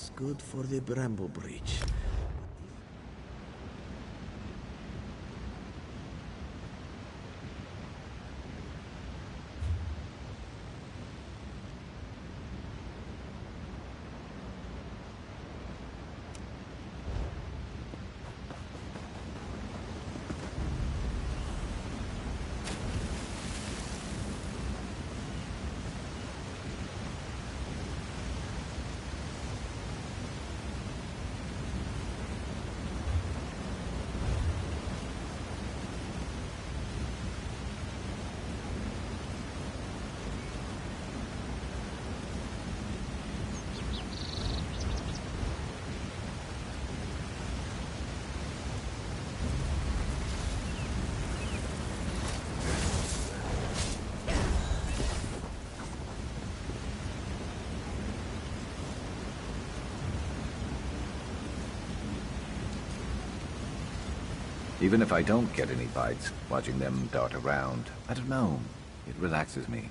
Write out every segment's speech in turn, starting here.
It's good for the bramble breach. Even if I don't get any bites, watching them dart around, I don't know, it relaxes me.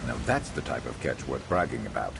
Now that's the type of catch worth bragging about.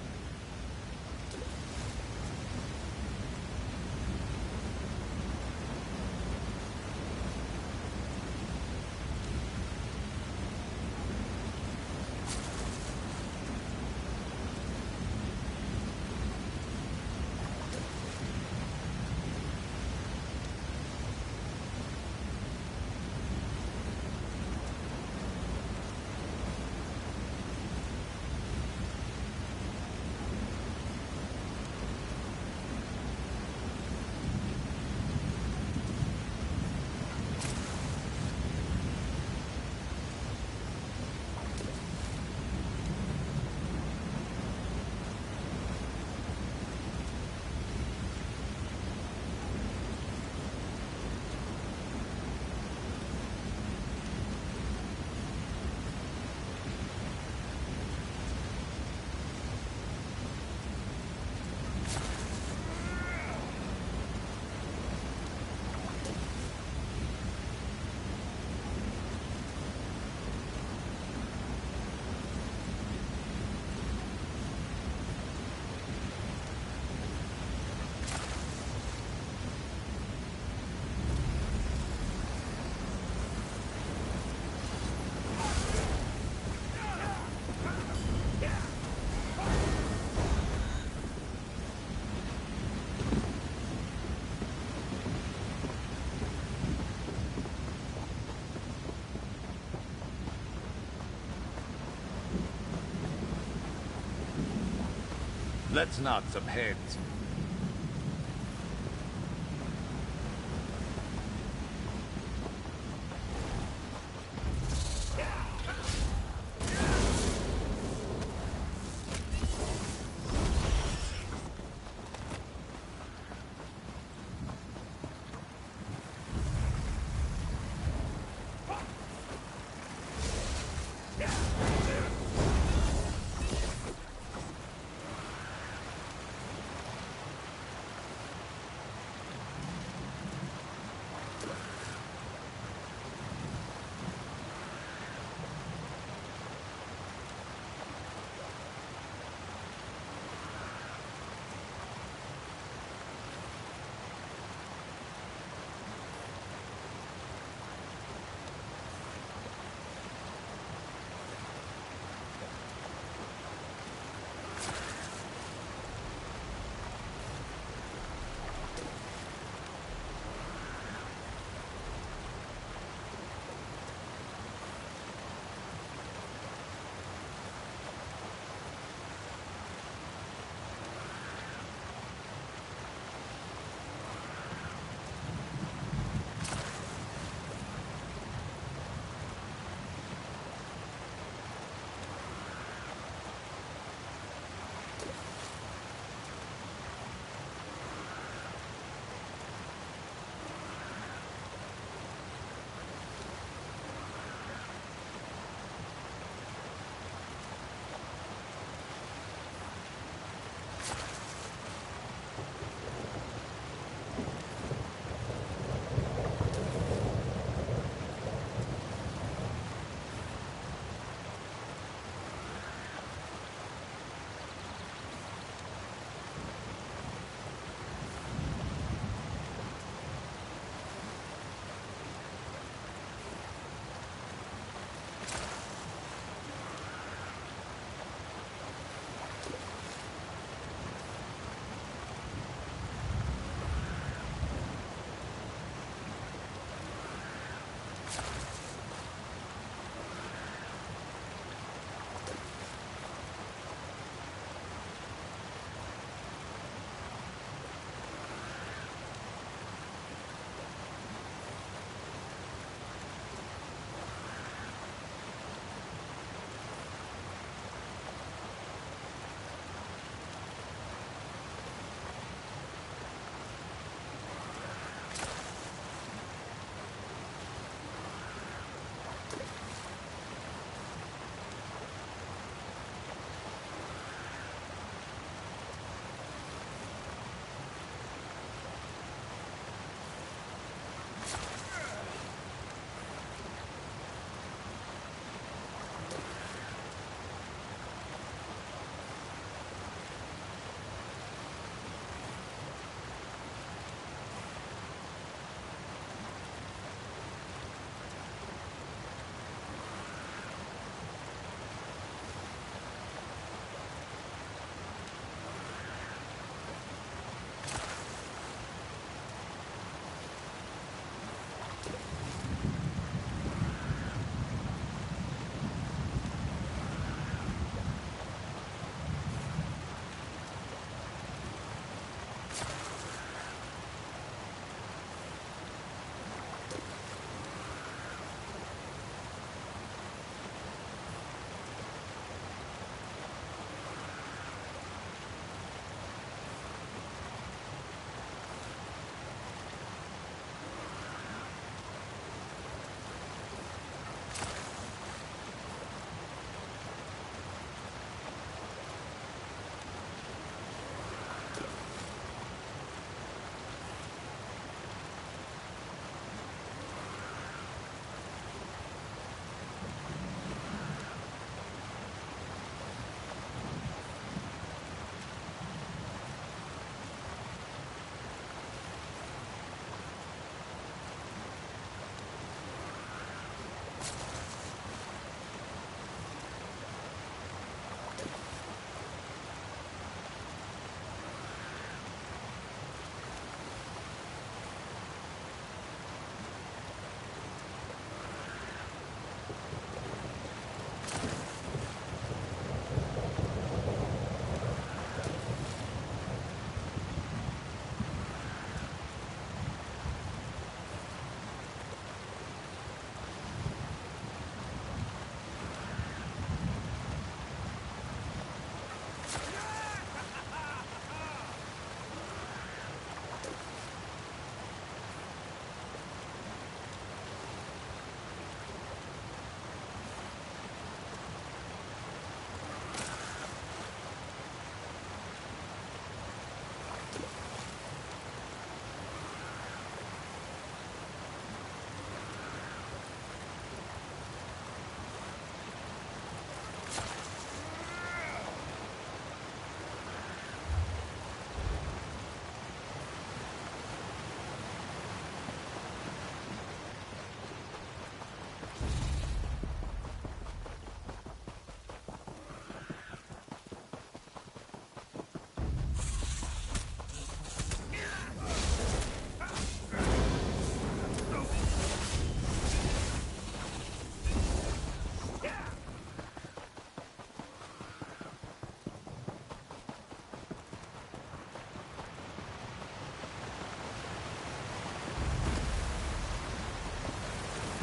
Let's knock some heads.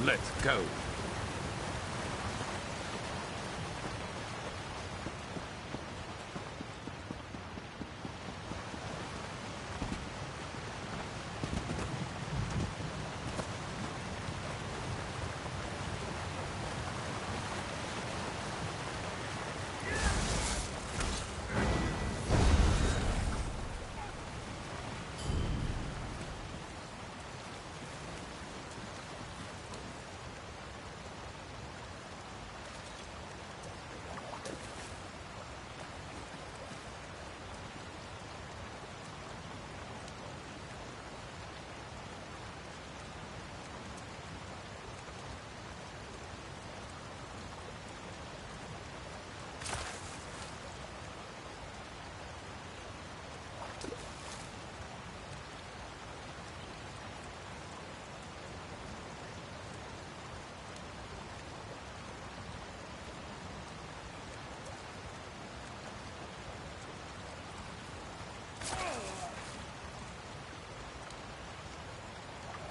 Let's go.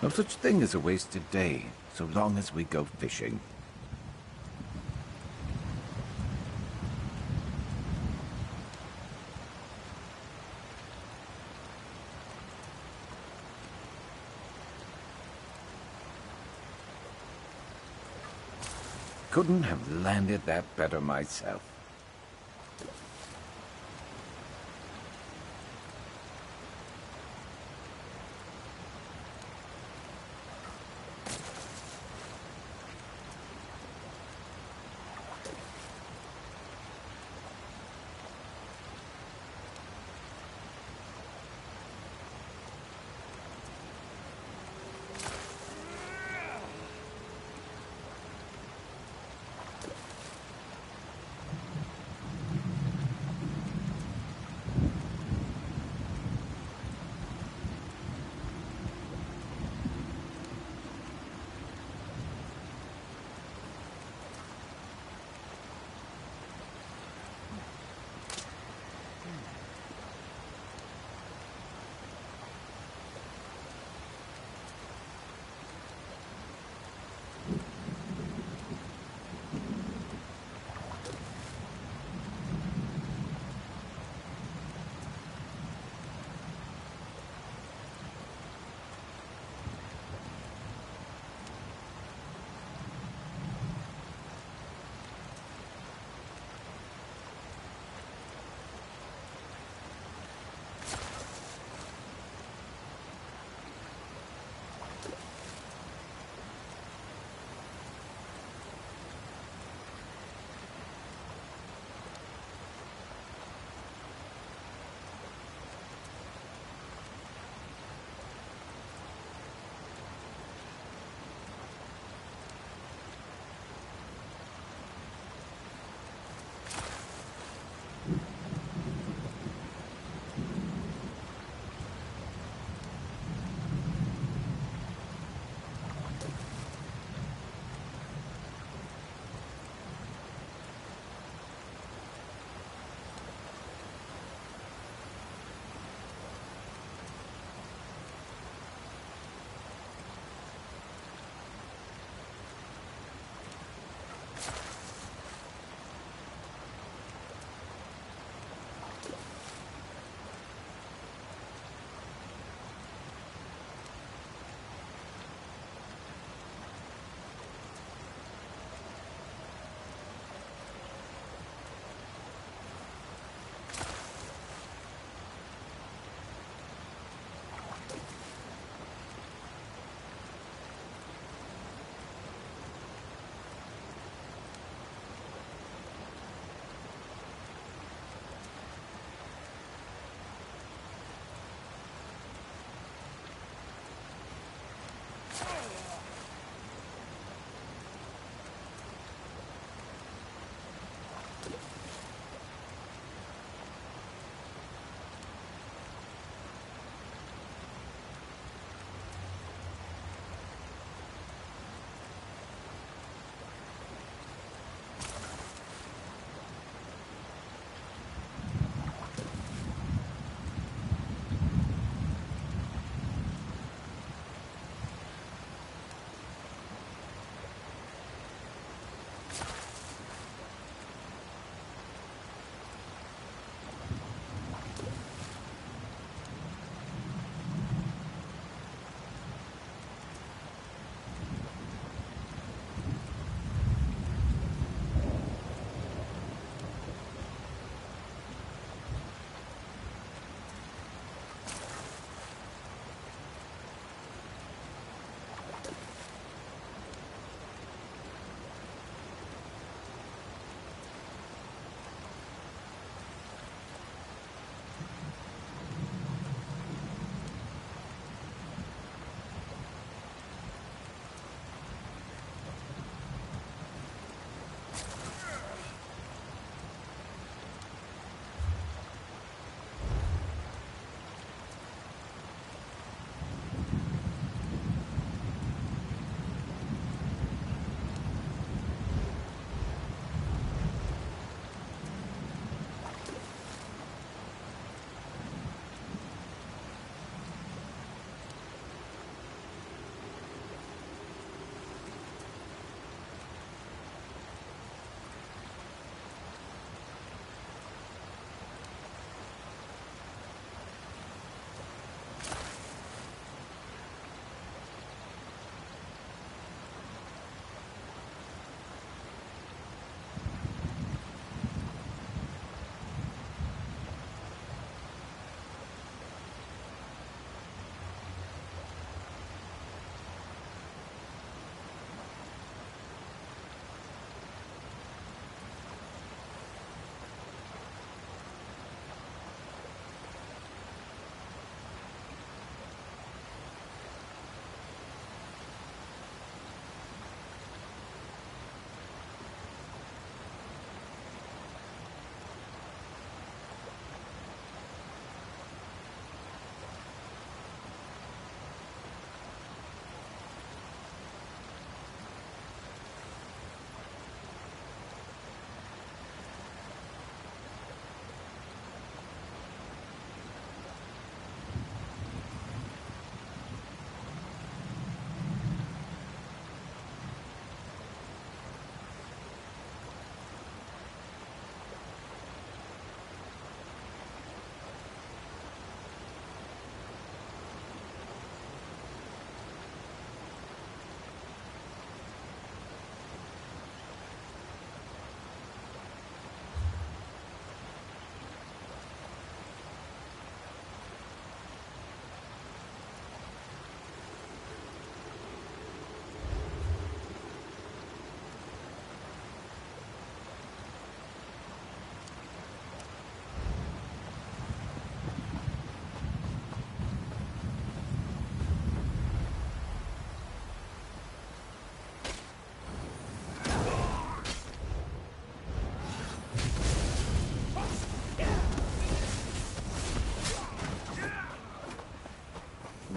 No such thing as a wasted day, so long as we go fishing. Couldn't have landed that better myself.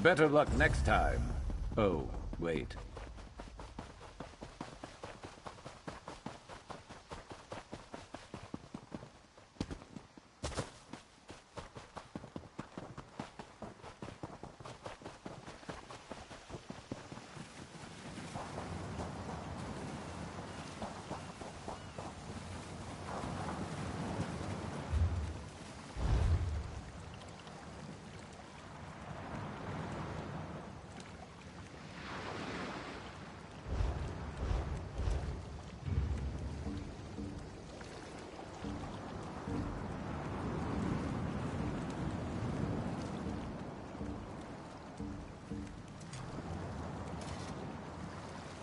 Better luck next time. Oh, wait.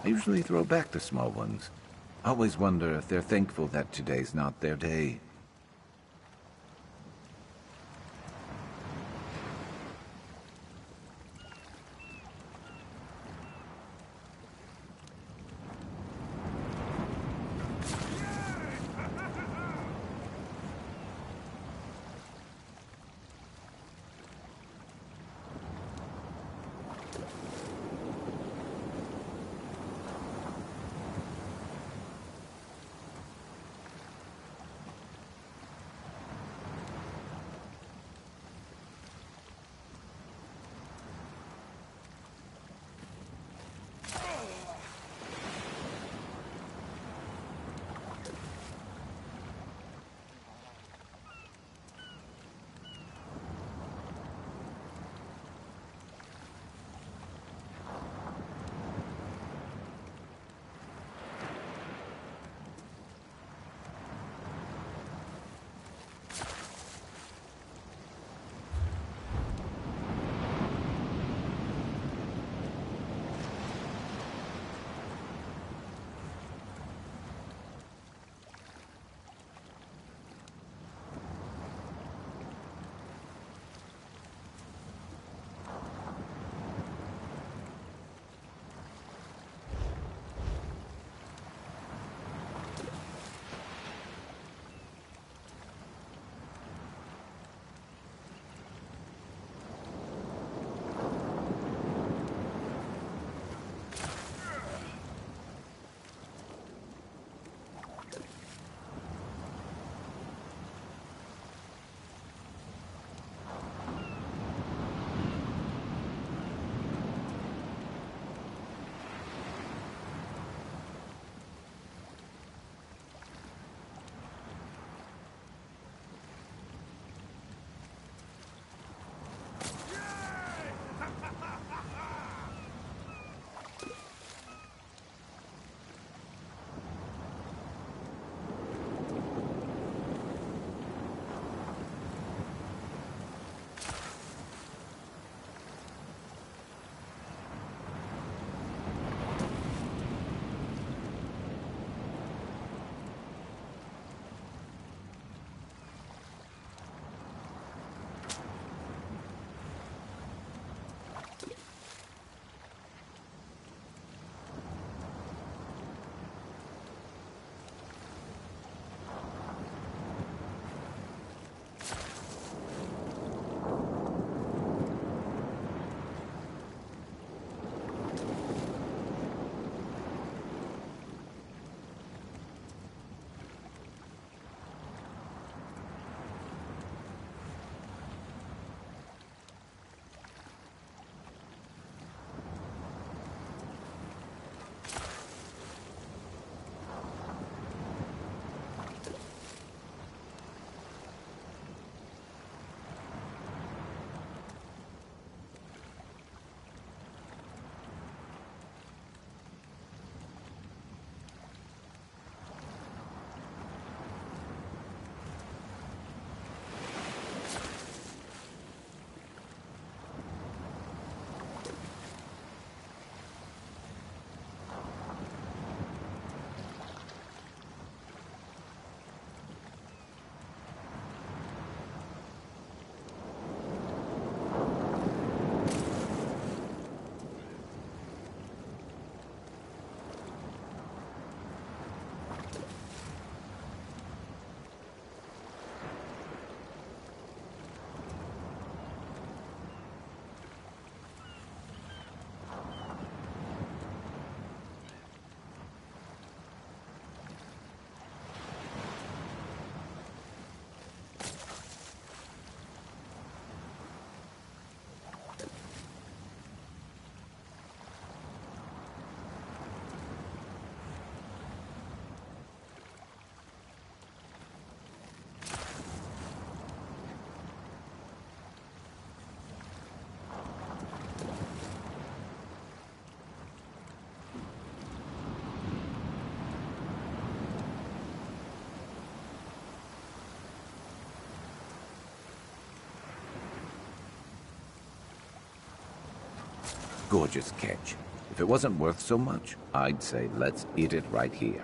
I usually throw back the small ones. Always wonder if they're thankful that today's not their day. gorgeous catch. If it wasn't worth so much, I'd say let's eat it right here.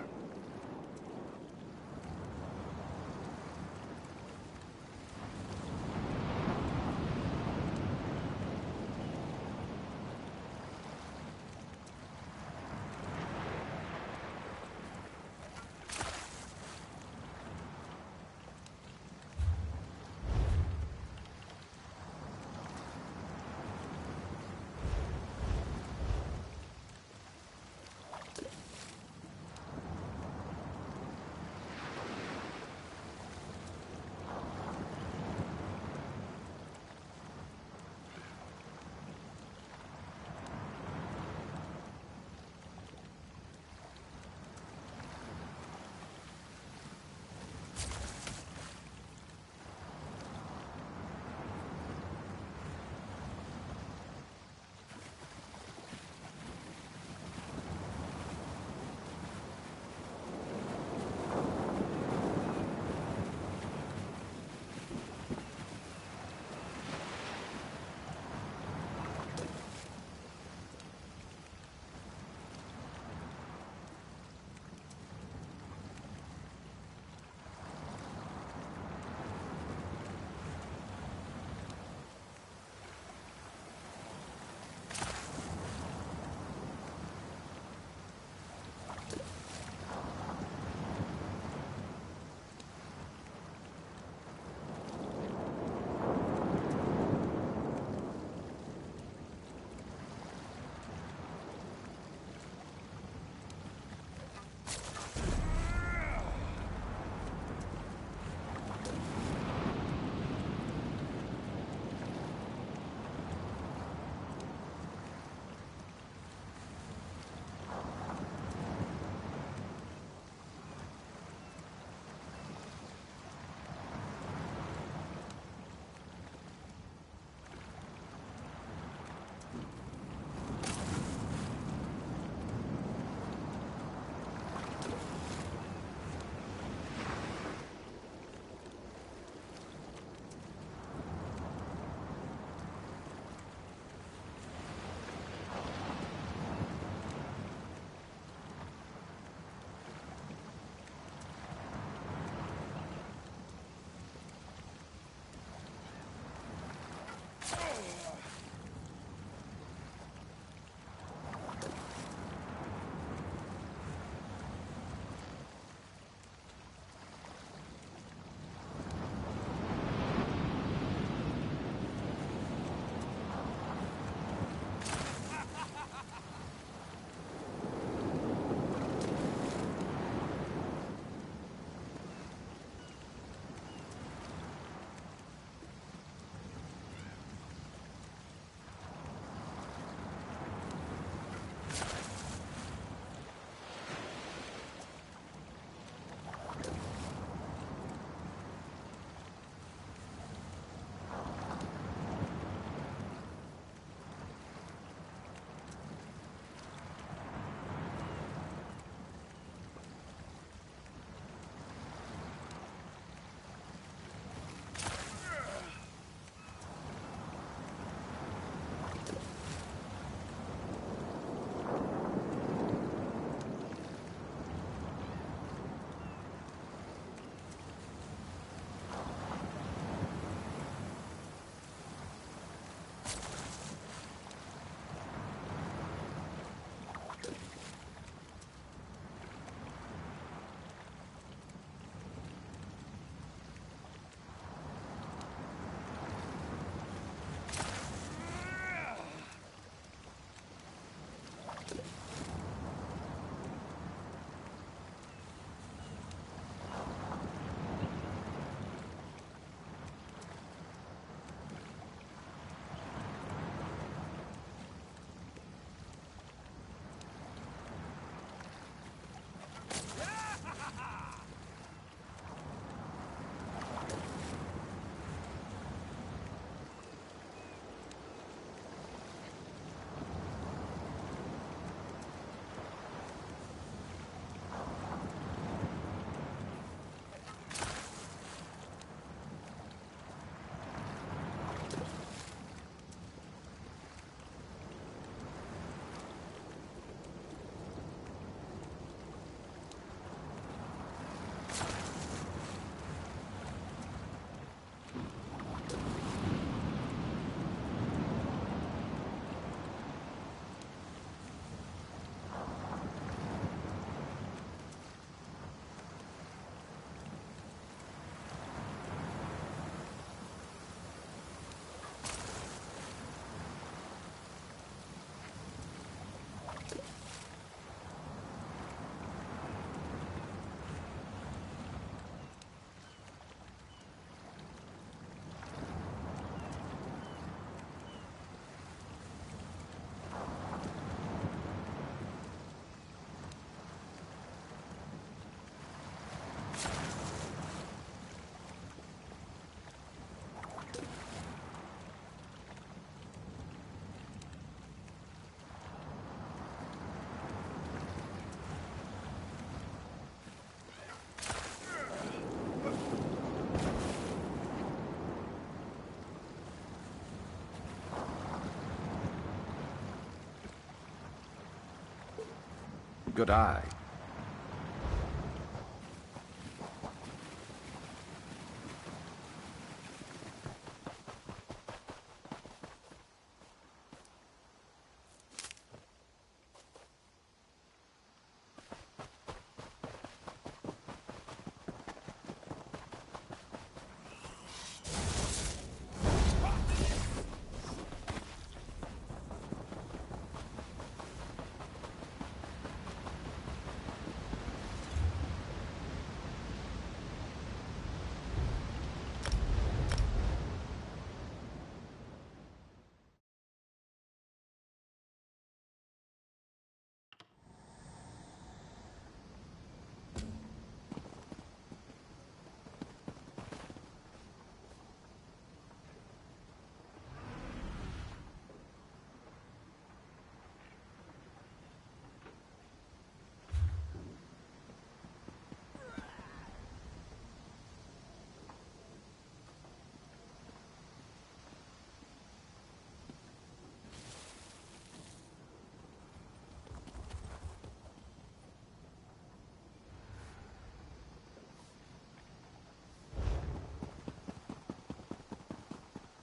good eye.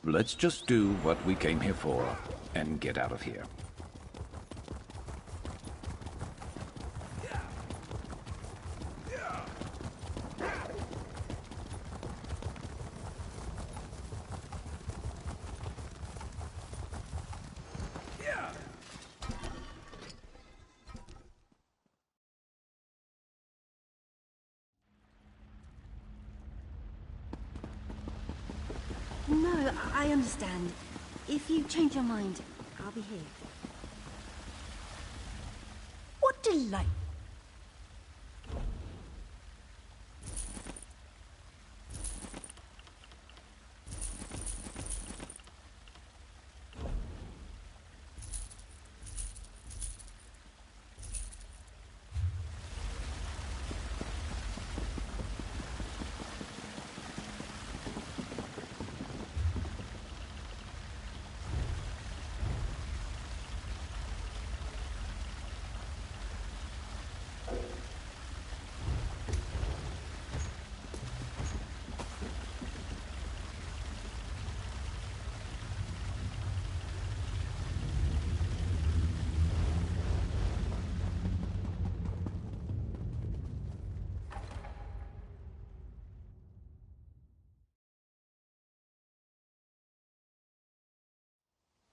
Let's just do what we came here for, and get out of here. No, I understand. If you change your mind, I'll be here. What delight!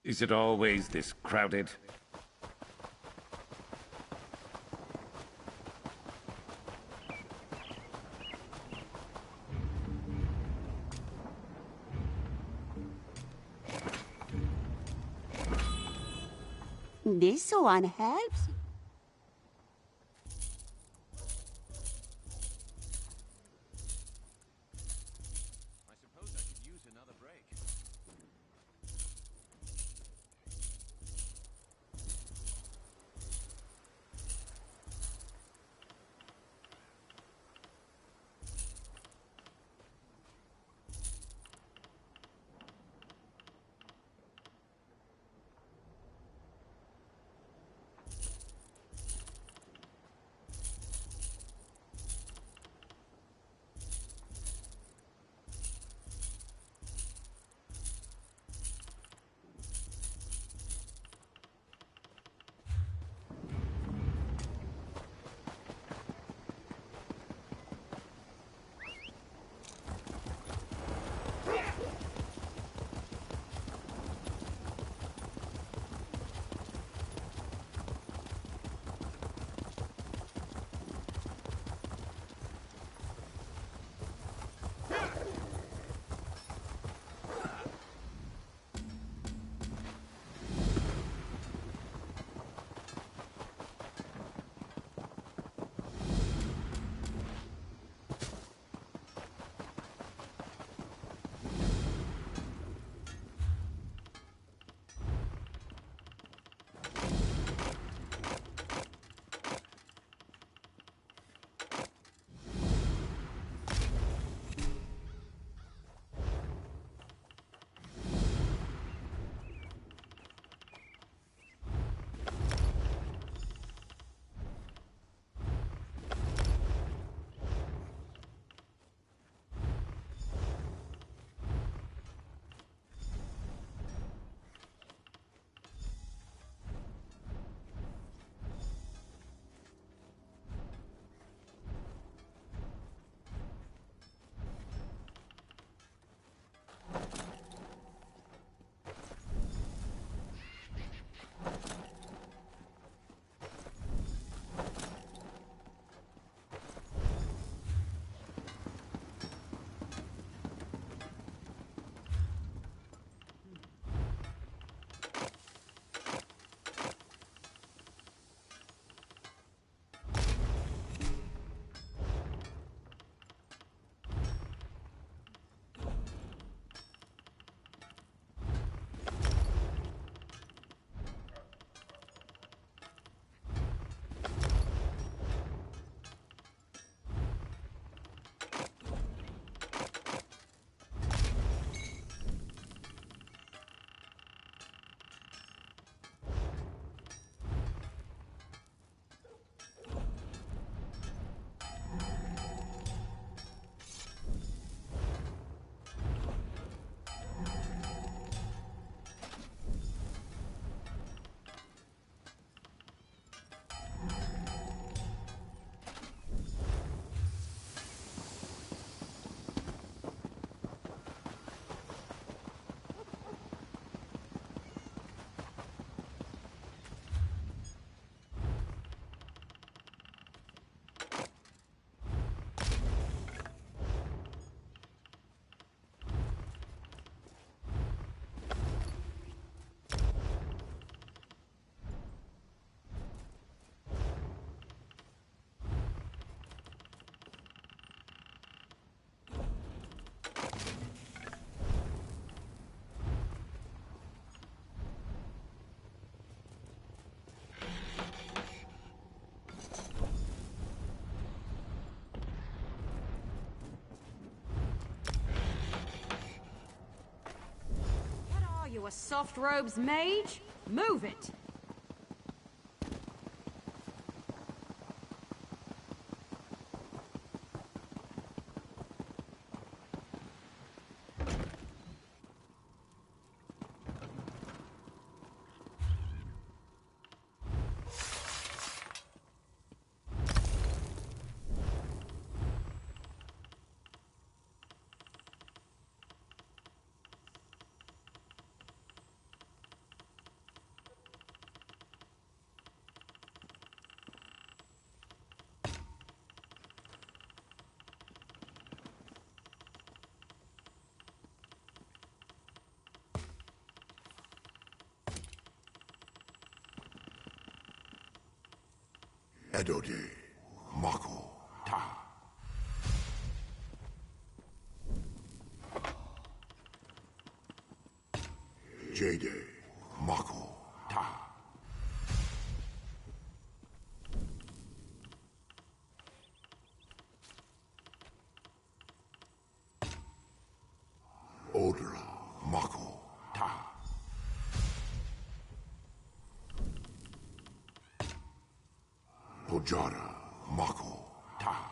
Is it always this crowded? This one helps. I suppose I could use another break. You a soft robes mage? Move it! Edode, Mako, Ta. Jade, Mako, Ta. Odra, Mako, Ta. Pojara, Mako, Ta.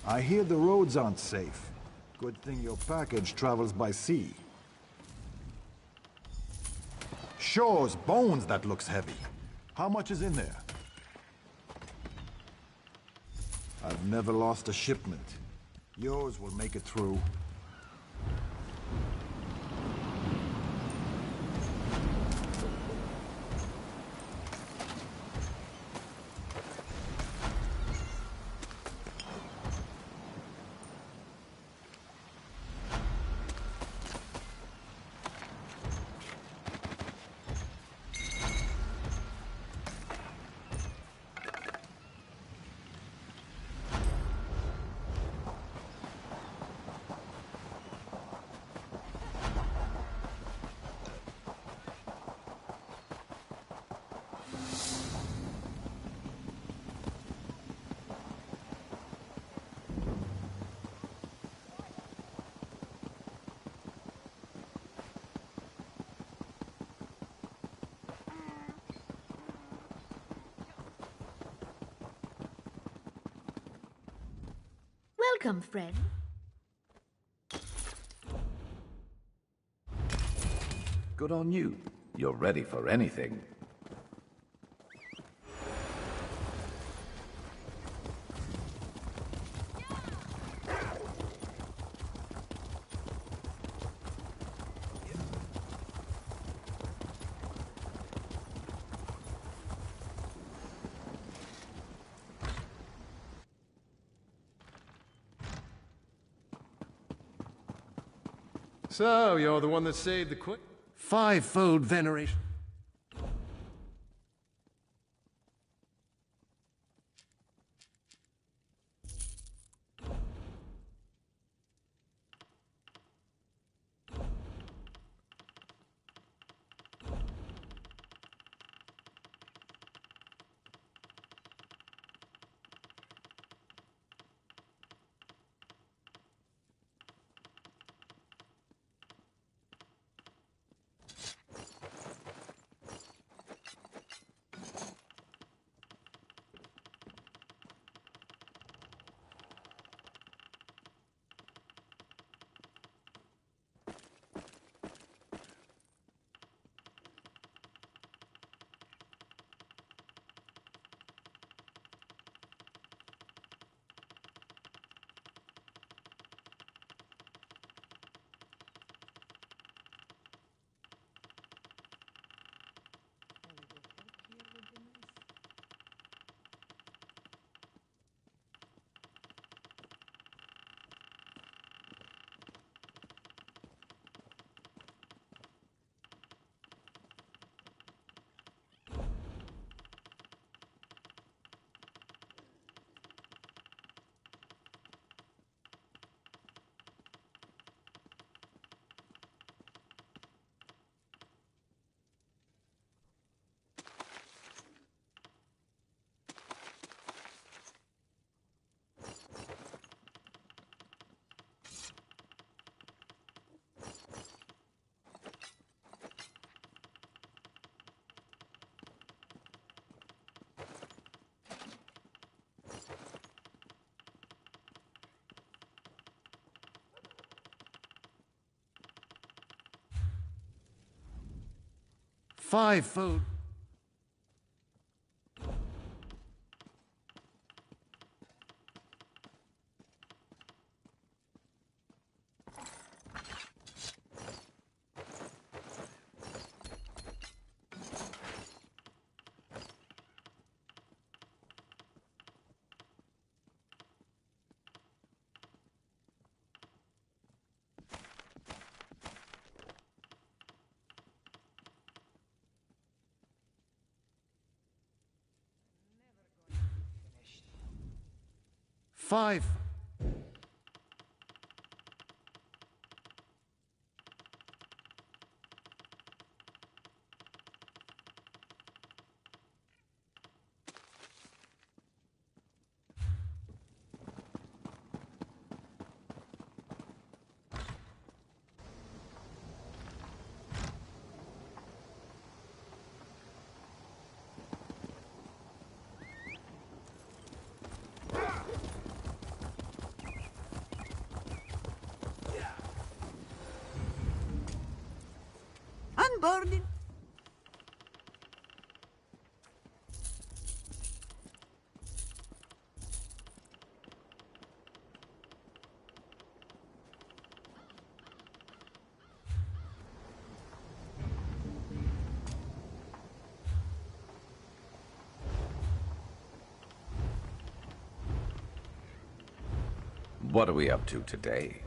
I hear the roads aren't safe. Good thing your package travels by sea. Shore's bones, that looks heavy. How much is in there? I've never lost a shipment. Yours will make it through. Welcome, friend. Good on you. You're ready for anything. So, you're the one that saved the queen? Fivefold veneration. Fivefold. Five. Unboarded. What are we up to today?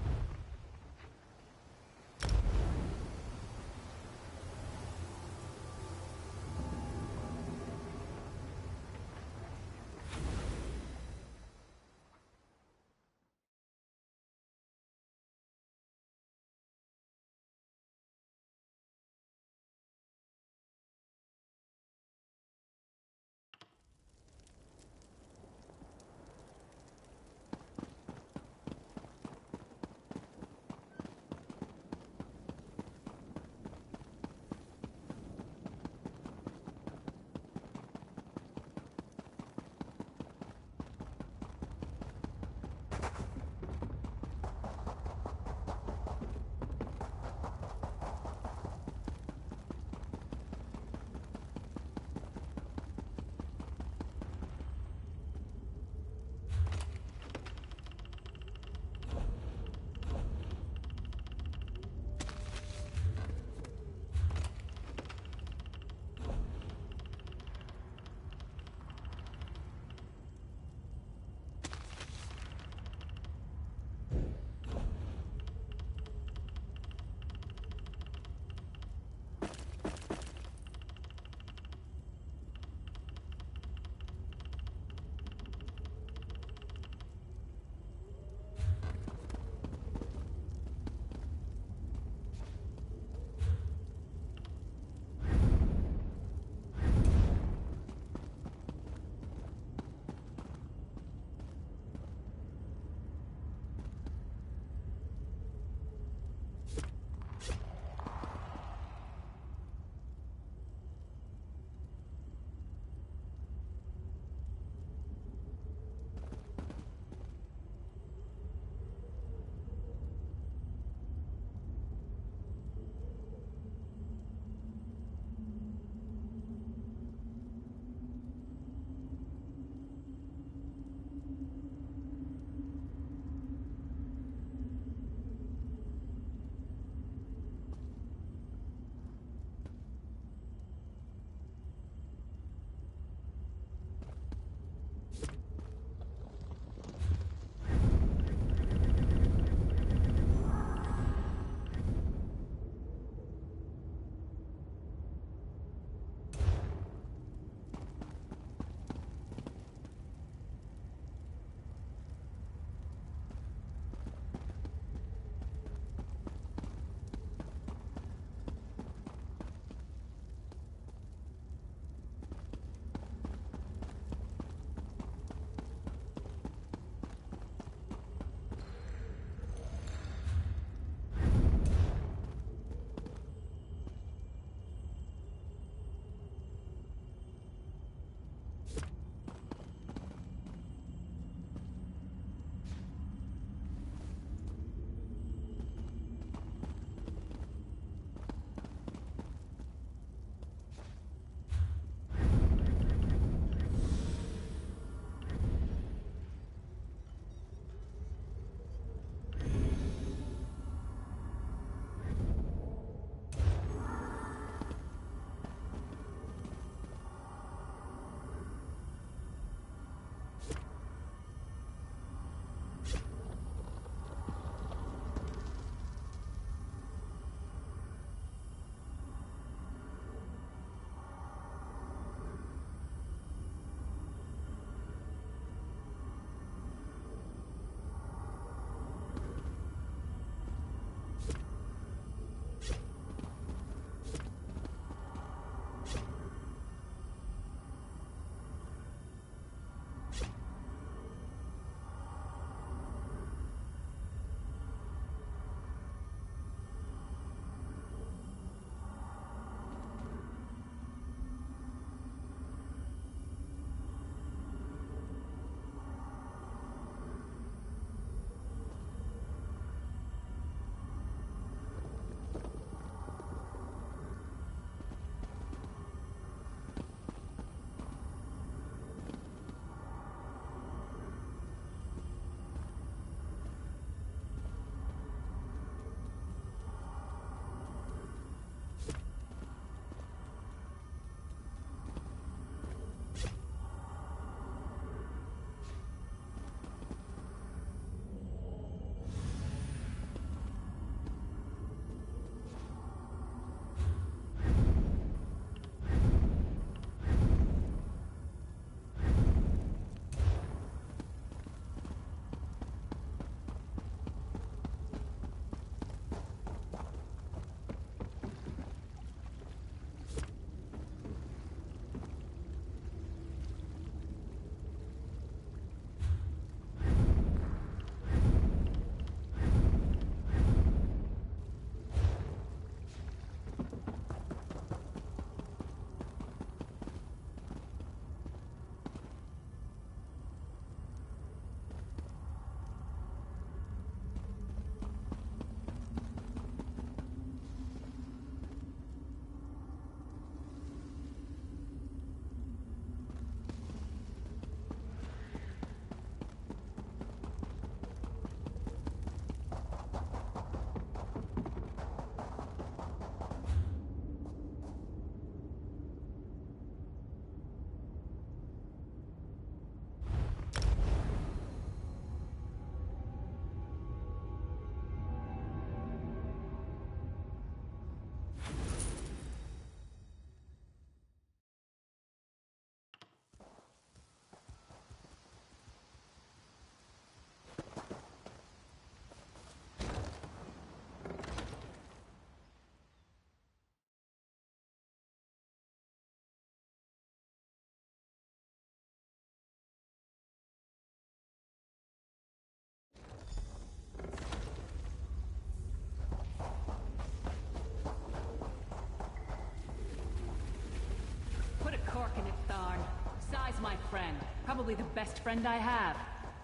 probably the best friend I have.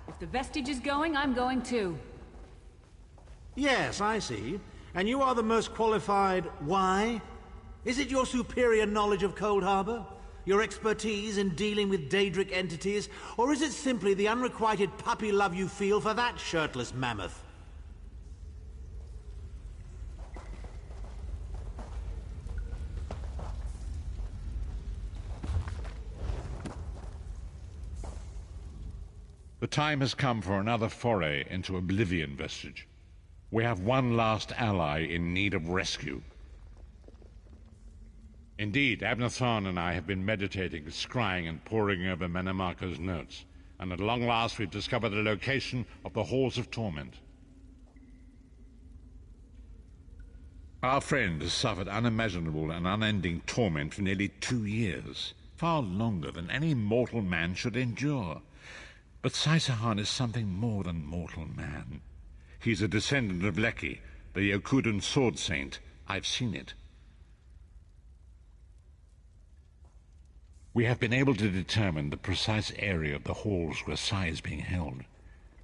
If the vestige is going, I'm going too. Yes, I see. And you are the most qualified. Why? Is it your superior knowledge of Cold Harbor? Your expertise in dealing with Daedric entities? Or is it simply the unrequited puppy love you feel for that shirtless mammoth? The time has come for another foray into Oblivion, Vestige. We have one last ally in need of rescue. Indeed, Abner Thorn and I have been meditating, scrying, and poring over Manamako's notes, and at long last we've discovered the location of the Halls of Torment. Our friend has suffered unimaginable and unending torment for nearly 2 years, far longer than any mortal man should endure. But Saisahan is something more than mortal man. He's a descendant of Leki, the Yokudan sword saint. I've seen it. We have been able to determine the precise area of the halls where Sai is being held.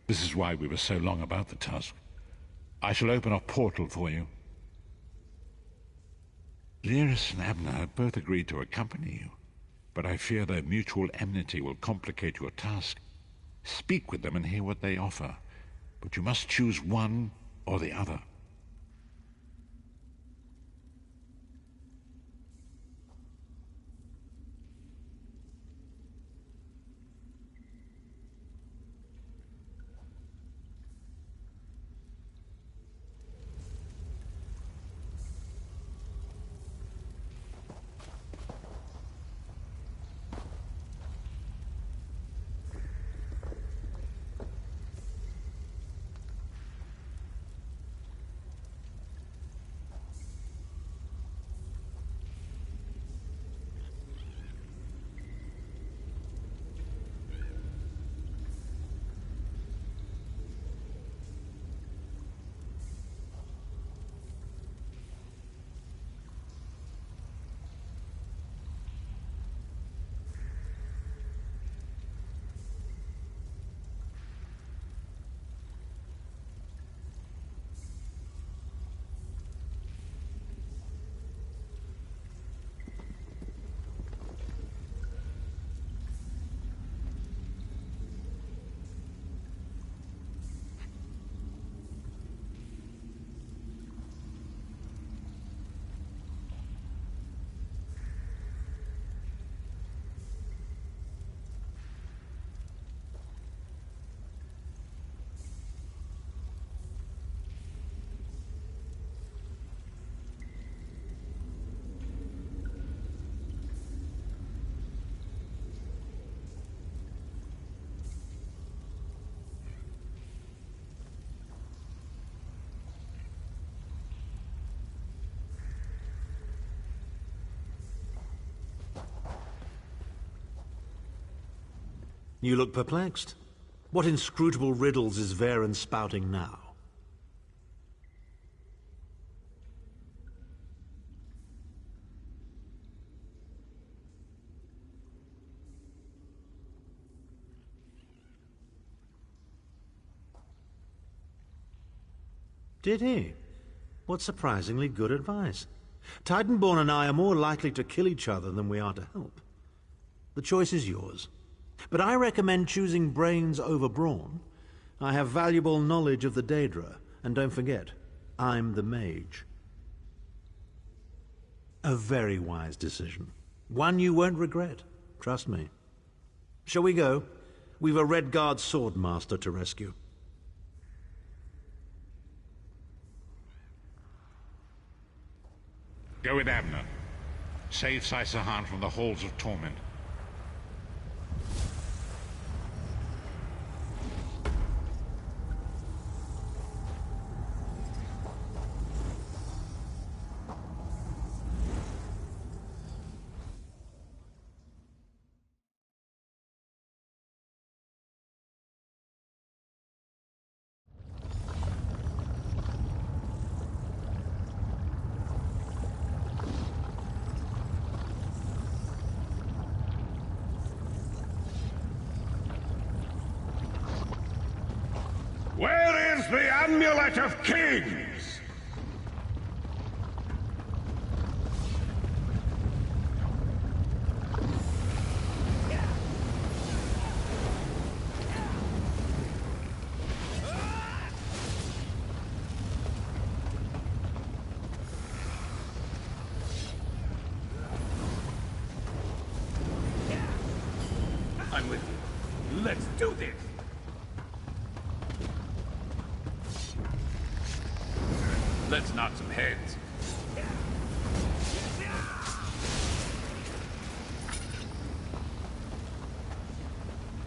This is why we were so long about the task. I shall open a portal for you. Lyris and Abner have both agreed to accompany you, but I fear their mutual enmity will complicate your task. Speak with them and hear what they offer, but you must choose one or the other. You look perplexed. What inscrutable riddles is Varen spouting now? Did he? What surprisingly good advice. Titanborn and I are more likely to kill each other than we are to help. The choice is yours. But I recommend choosing brains over brawn. I have valuable knowledge of the Daedra, and don't forget, I'm the mage. A very wise decision. One you won't regret, trust me. Shall we go? We've a Red Guard sword master to rescue. Go with Abner. Save Saisahan from the Halls of Torment. Amulet of Kings! I'm with you. Let's do this! Let's knock some heads.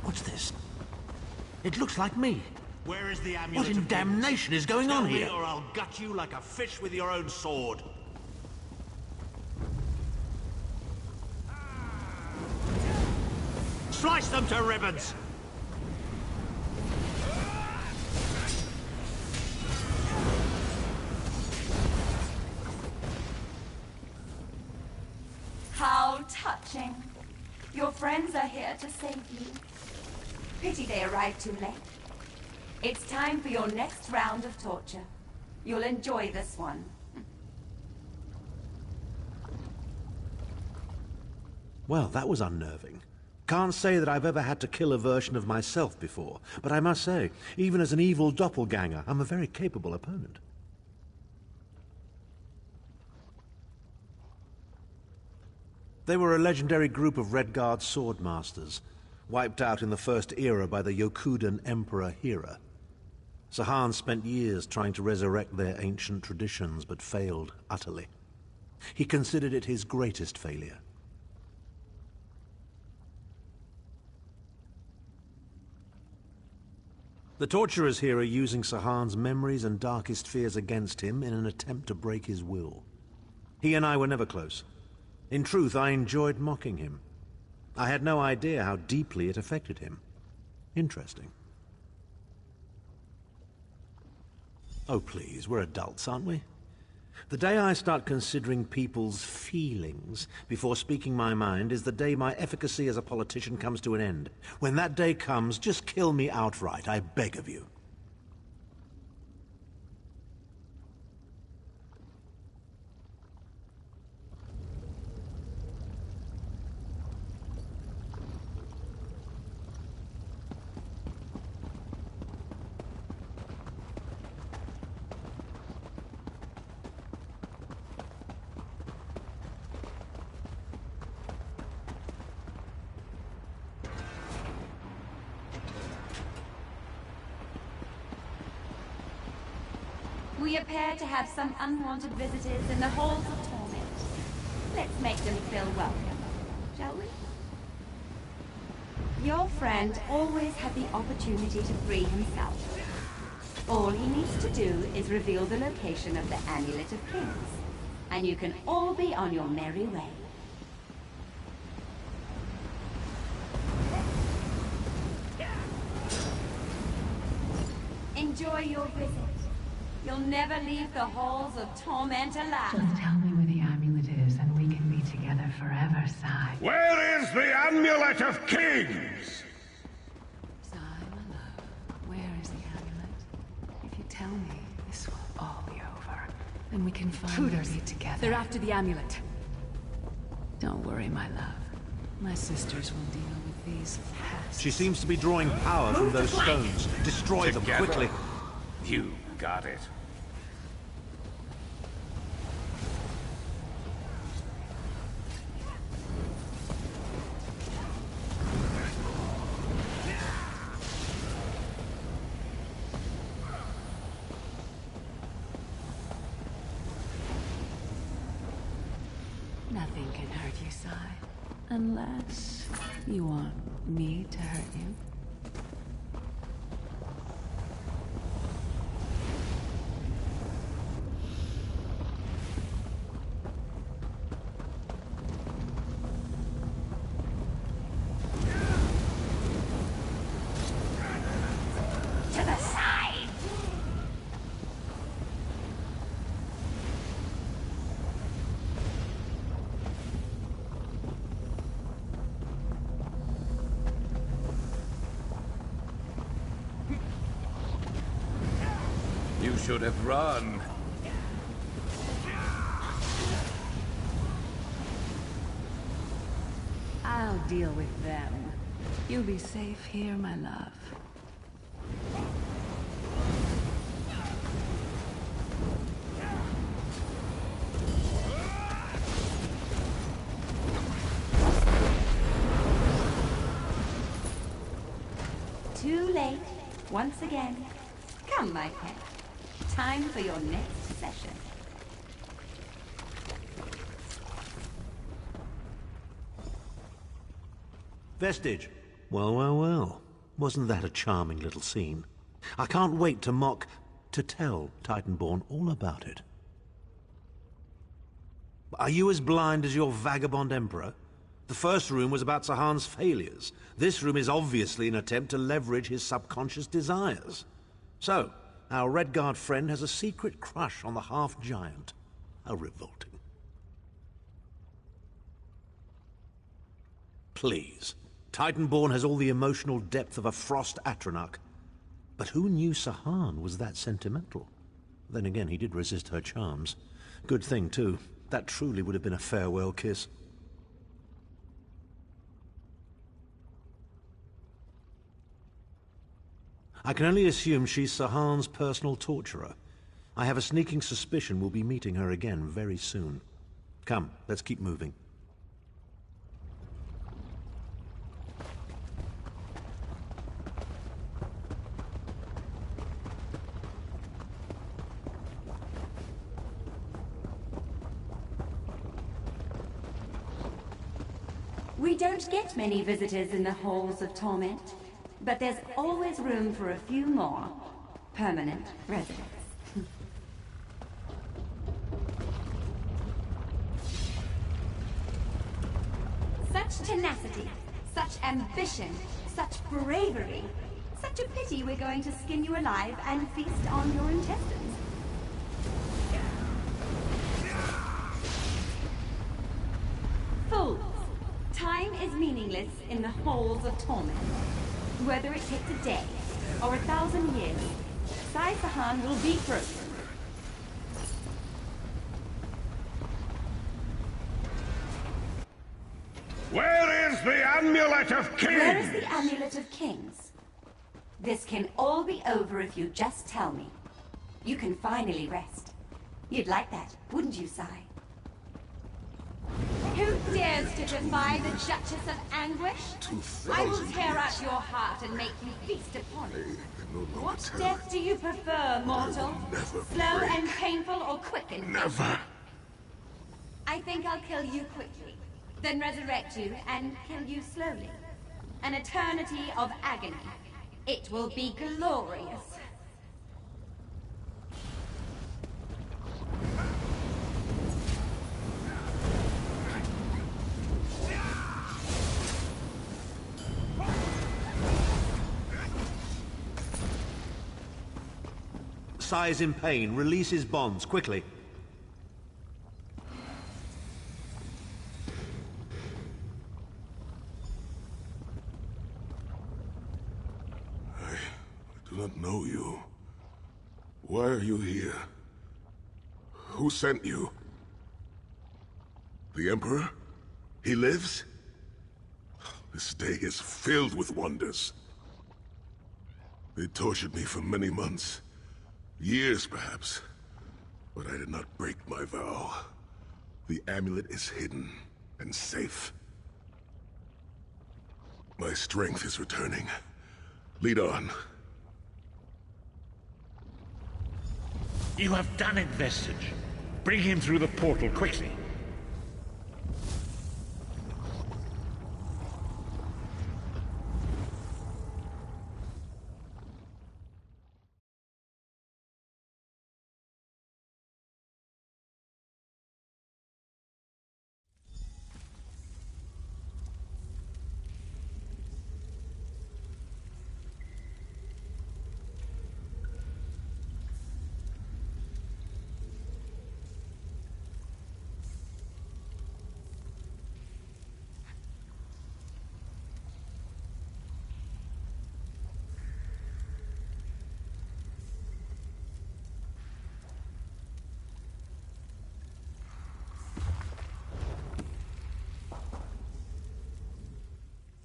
What's this? It looks like me. Where is the amulet? What in damnation is going on here? Or I'll gut you like a fish with your own sword. Slice them to ribbons! How touching. Your friends are here to save you. Pity they arrived too late. It's time for your next round of torture. You'll enjoy this one. Well, that was unnerving. Can't say that I've ever had to kill a version of myself before, but I must say, even as an evil doppelganger, I'm a very capable opponent. They were a legendary group of Redguard swordmasters, wiped out in the First Era by the Yokudan Emperor Hira. Sahan spent years trying to resurrect their ancient traditions, but failed utterly. He considered it his greatest failure. The torturers here are using Sahan's memories and darkest fears against him in an attempt to break his will. He and I were never close. In truth, I enjoyed mocking him. I had no idea how deeply it affected him. Interesting. Oh, please, we're adults, aren't we? The day I start considering people's feelings before speaking my mind is the day my efficacy as a politician comes to an end. When that day comes, just kill me outright, I beg of you. We appear to have some unwanted visitors in the halls of torment. Let's make them feel welcome, shall we? Your friend always had the opportunity to free himself. All he needs to do is reveal the location of the Amulet of Kings, and you can all be on your merry way. Enjoy your visit. You'll never leave the halls of torment alive. Just tell me where the amulet is, and we can be together forever, Sai. Where is the Amulet of Kings? Sai, my love, where is the amulet? If you tell me, this will all be over, and we can finally be together. They're after the amulet. Don't worry, my love. My sisters will deal with these pests. She seems to be drawing power from those stones. Destroy them quickly. You got it. Nothing can hurt you, Sai. Unless you want me to hurt you. To the side! should have run. I'll deal with them. You'll be safe here, my love. Too late, once again. Come, my pet. Time for your next session. Vestige. Well, well, well. Wasn't that a charming little scene? I can't wait to tell Titanborn all about it. Are you as blind as your vagabond emperor? The first room was about Sahan's failures. This room is obviously an attempt to leverage his subconscious desires. So, our Redguard friend has a secret crush on the half-giant. How revolting. Please. Titanborn has all the emotional depth of a Frost Atronach. But who knew Sahan was that sentimental? Then again, he did resist her charms. Good thing, too. That truly would have been a farewell kiss. I can only assume she's Sahan's personal torturer. I have a sneaking suspicion we'll be meeting her again very soon. Come, let's keep moving. We don't get many visitors in the Halls of Torment, but there's always room for a few more permanent residents. Such tenacity, such ambition, such bravery. Such a pity we're going to skin you alive and feast on your intestines. Fools. Time is meaningless in the halls of torment. Whether it takes a day or 1,000 years, Sahan will be frozen. Where is the Amulet of Kings? Where is the Amulet of Kings? This can all be over if you just tell me. You can finally rest. You'd like that, wouldn't you, Sai? Who dares to defy the Duchess of Anguish? I will tear out your heart and make you feast upon it. What death do you prefer, mortal? Slow and painful or quick and painful? Never. I think I'll kill you quickly, then resurrect you and kill you slowly. An eternity of agony. It will be glorious. Sai is in pain. Release his bonds, quickly. I do not know you. Why are you here? Who sent you? The Emperor? He lives? This day is filled with wonders. They tortured me for many months. Years, perhaps. But I did not break my vow. The amulet is hidden and safe. My strength is returning. Lead on. You have done it, Vestige. Bring him through the portal quickly.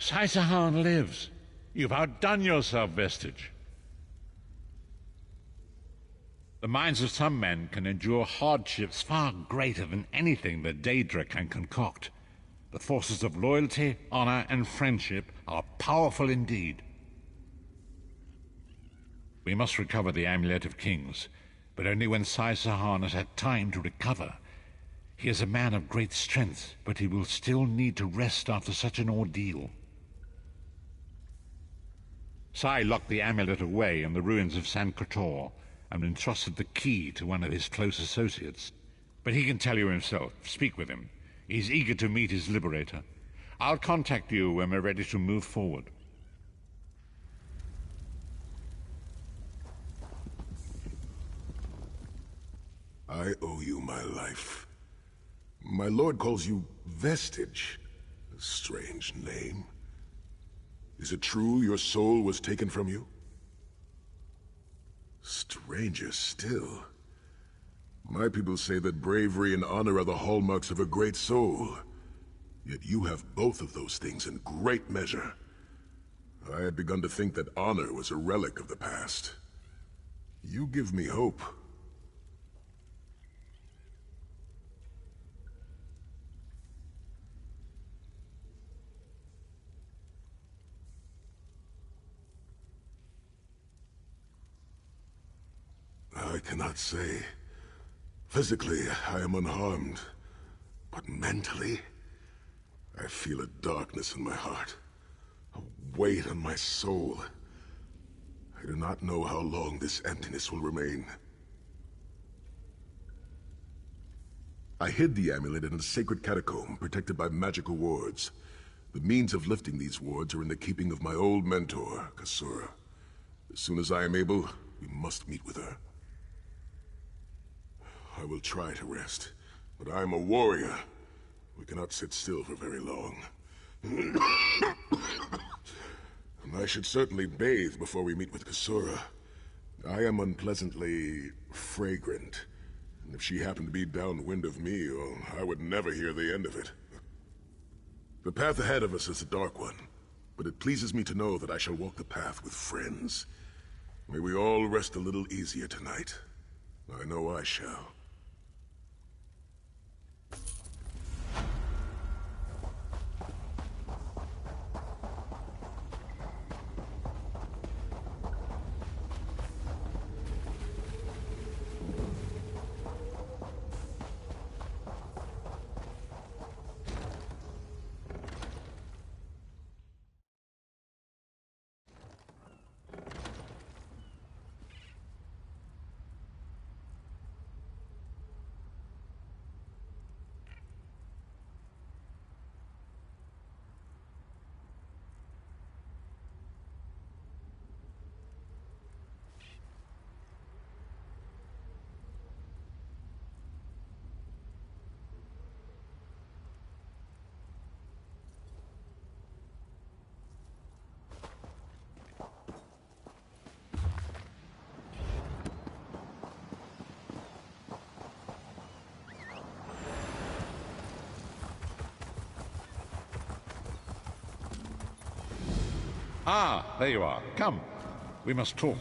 Saisahan lives. You've outdone yourself, Vestige. The minds of some men can endure hardships far greater than anything that Daedra can concoct. The forces of loyalty, honor, and friendship are powerful indeed. We must recover the Amulet of Kings, but only when Saisahan has had time to recover. He is a man of great strength, but he will still need to rest after such an ordeal. Sai locked the amulet away in the ruins of San Kotor and entrusted the key to one of his close associates. But he can tell you himself. Speak with him. He's eager to meet his liberator. I'll contact you when we're ready to move forward. I owe you my life. My lord calls you Vestige. A strange name. Is it true your soul was taken from you? Stranger still. My people say that bravery and honor are the hallmarks of a great soul. Yet you have both of those things in great measure. I had begun to think that honor was a relic of the past. You give me hope. I cannot say. Physically, I am unharmed. But mentally, I feel a darkness in my heart. A weight on my soul. I do not know how long this emptiness will remain. I hid the amulet in a sacred catacomb protected by magical wards. The means of lifting these wards are in the keeping of my old mentor, Kasura. As soon as I am able, we must meet with her. I will try to rest, but I am a warrior. We cannot sit still for very long. And I should certainly bathe before we meet with Kasura. I am unpleasantly fragrant, and if she happened to be downwind of me, well, I would never hear the end of it. The path ahead of us is a dark one, but it pleases me to know that I shall walk the path with friends. May we all rest a little easier tonight. I know I shall. Ah, there you are. Come. We must talk.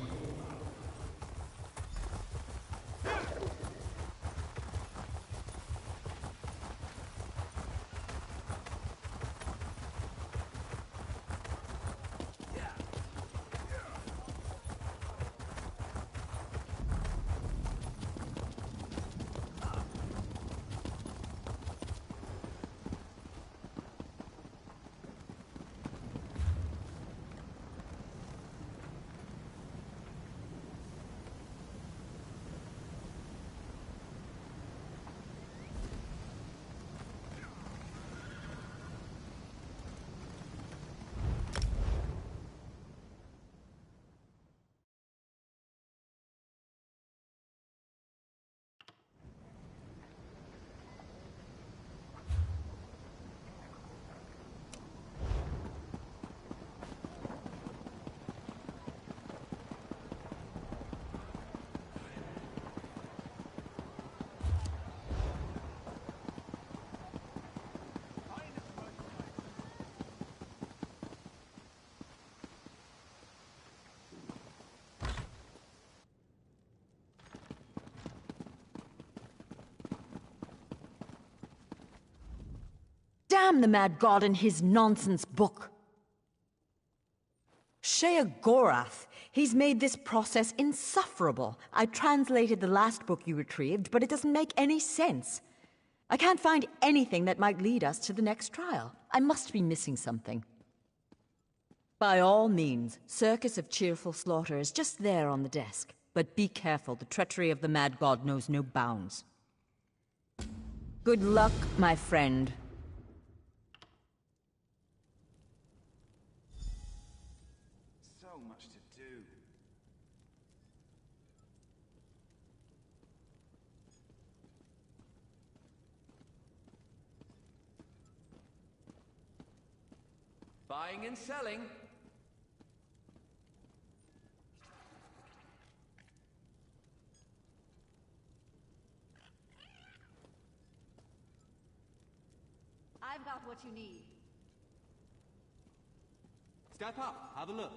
Damn the mad god and his nonsense book. Sheogorath, he's made this process insufferable. I translated the last book you retrieved, but it doesn't make any sense. I can't find anything that might lead us to the next trial. I must be missing something. By all means, Circus of Cheerful Slaughter is just there on the desk. But be careful, the treachery of the mad god knows no bounds. Good luck, my friend. So much to do. Buying and selling. I've got what you need. Step up, have a look.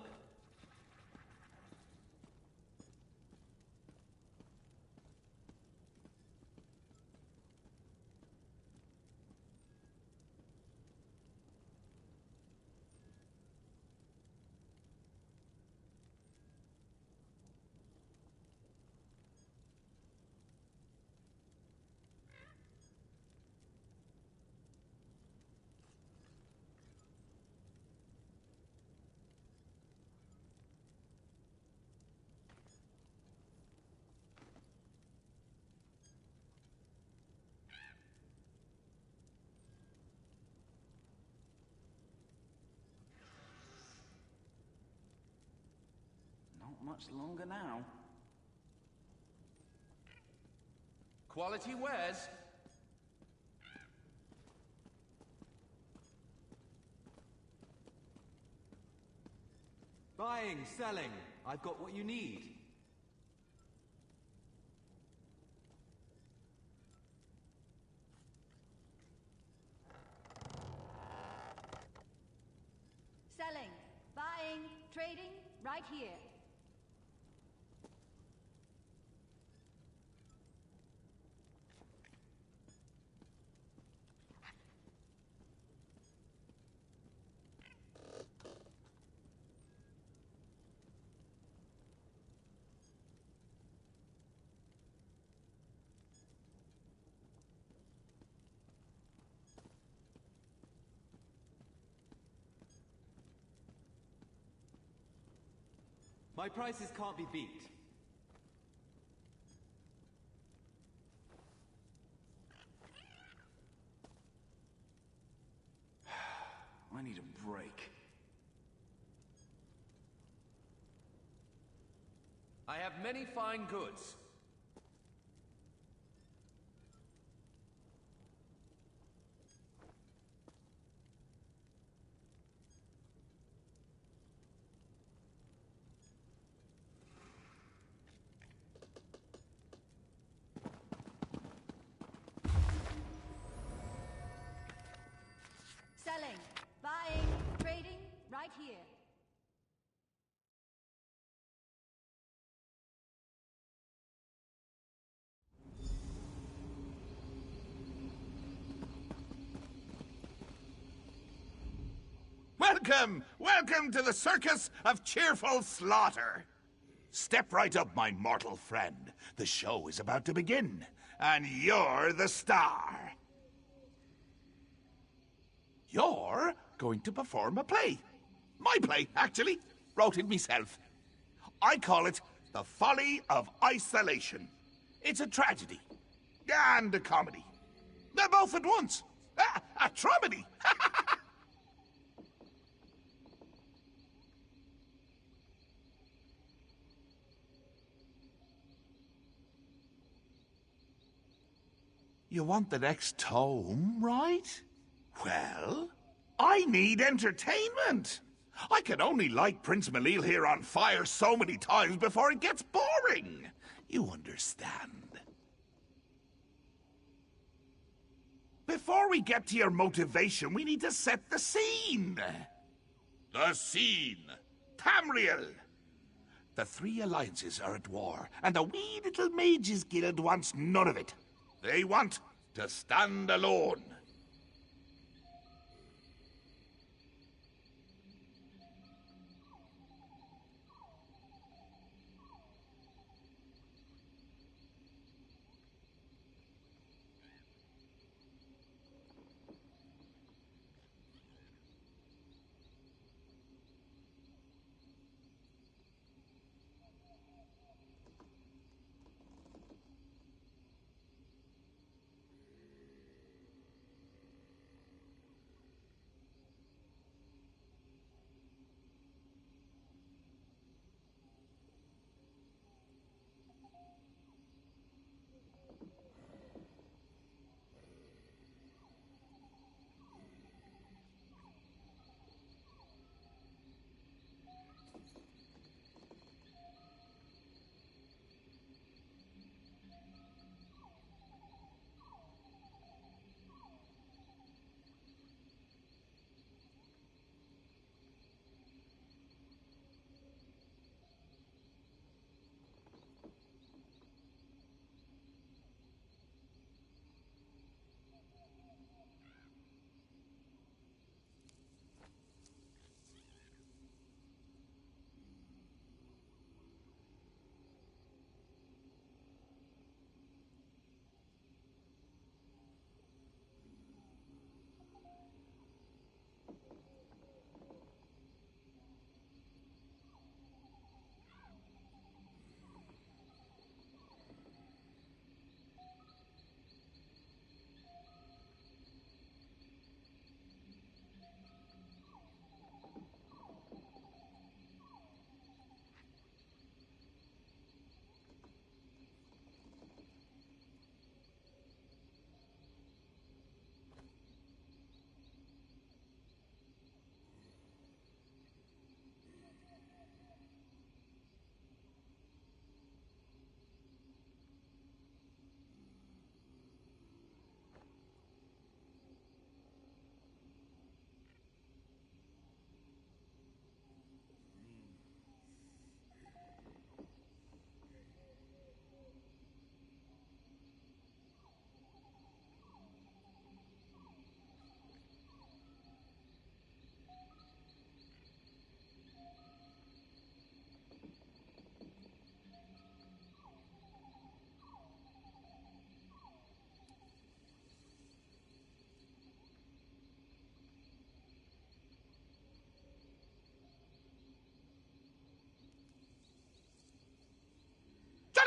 Not much longer now. Quality wares. Buying, selling. I've got what you need. Selling, buying, trading, right here. My prices can't be beat. I need a break. I have many fine goods. Selling, buying, trading, right here. Welcome! Welcome to the Circus of Cheerful Slaughter! Step right up, my mortal friend. The show is about to begin, and you're the star. You're going to perform a play. My play, actually. Wrote it myself. I call it The Folly of Isolation. It's a tragedy. And a comedy. They're both at once. A tromedy. You want the next tome, right? Well, I need entertainment. I can only light Prince Malil here on fire so many times before it gets boring. You understand? Before we get to your motivation, we need to set the scene. The scene. Tamriel. The three alliances are at war, and the wee little mages guild wants none of it. They want to stand alone.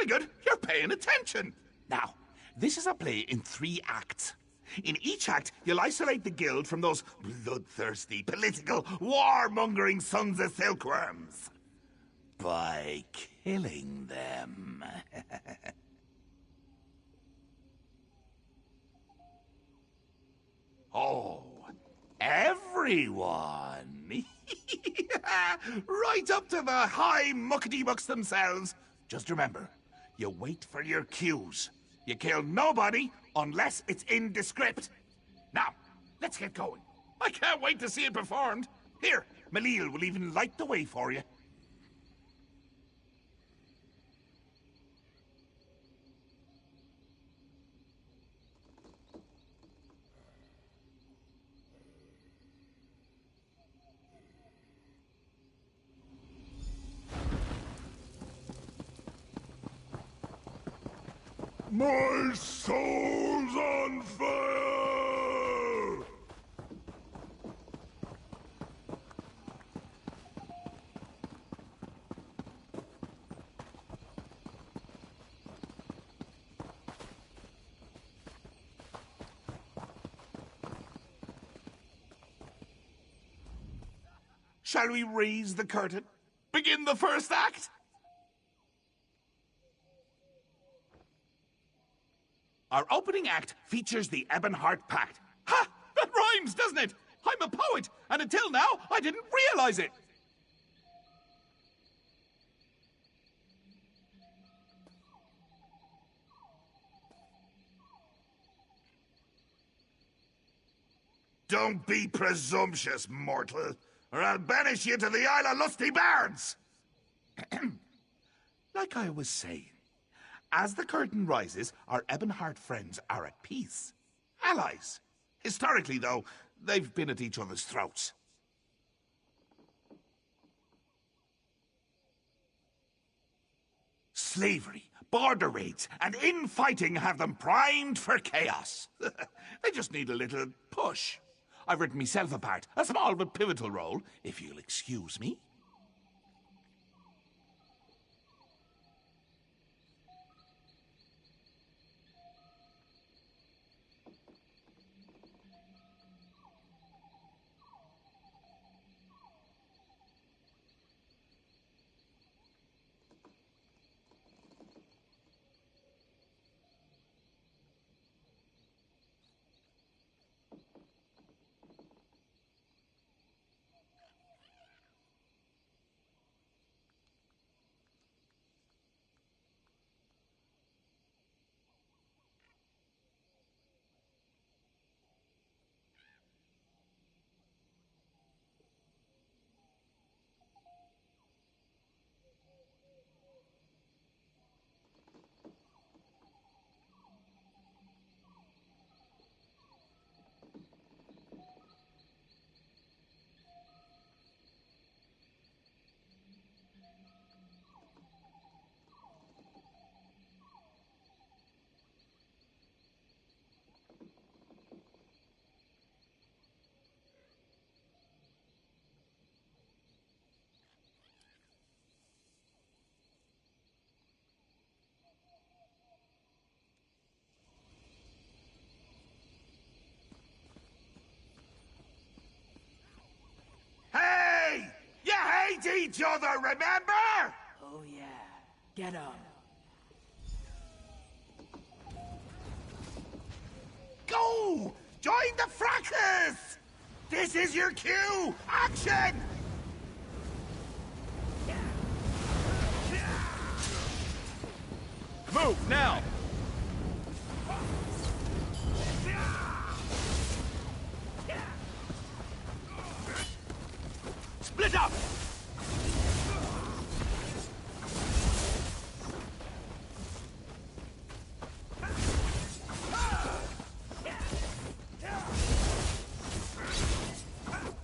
Jolly good, you're paying attention. Now, this is a play in 3 acts. In each act, you'll isolate the guild from those bloodthirsty, political, warmongering sons of silkworms. By killing them. Oh, everyone. Right up to the high muckety-mucks themselves. Just remember, you wait for your cues. You kill nobody unless it's in the script. Now, let's get going. I can't wait to see it performed. Here, Malil will even light the way for you. My soul's on fire! Shall we raise the curtain? Begin the first act? Our opening act features the Ebonheart Pact. Ha! That rhymes, doesn't it? I'm a poet, and until now, I didn't realize it. Don't be presumptuous, mortal, or I'll banish you to the Isle of Lusty Bards! Like I was saying, as the curtain rises, our Ebonheart friends are at peace. Allies. Historically, though, they've been at each other's throats. Slavery, border raids, and infighting have them primed for chaos. They just need a little push. I've written myself a part, a small but pivotal role, if you'll excuse me. Hey! You hate each other, remember? Oh yeah. Get up. Go! Join the fracas! This is your cue! Action! Move, now! Split up!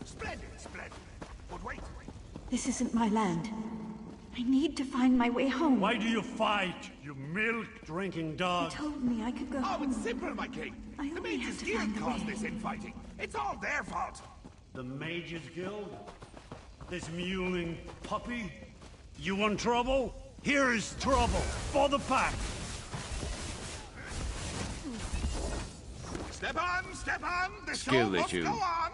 Splendid. But wait. This isn't my land. I need to find my way home. Why do you fight, you milk-drinking dog? They told me I could go Oh, home. it's simple, my king. I The only Mage's have to Guild find the caused way. this infighting. It's all their fault. The Mage's Guild? This mewling puppy? You in trouble? Here is trouble for the pack. Step on, step on! The show Skill must issue. go on!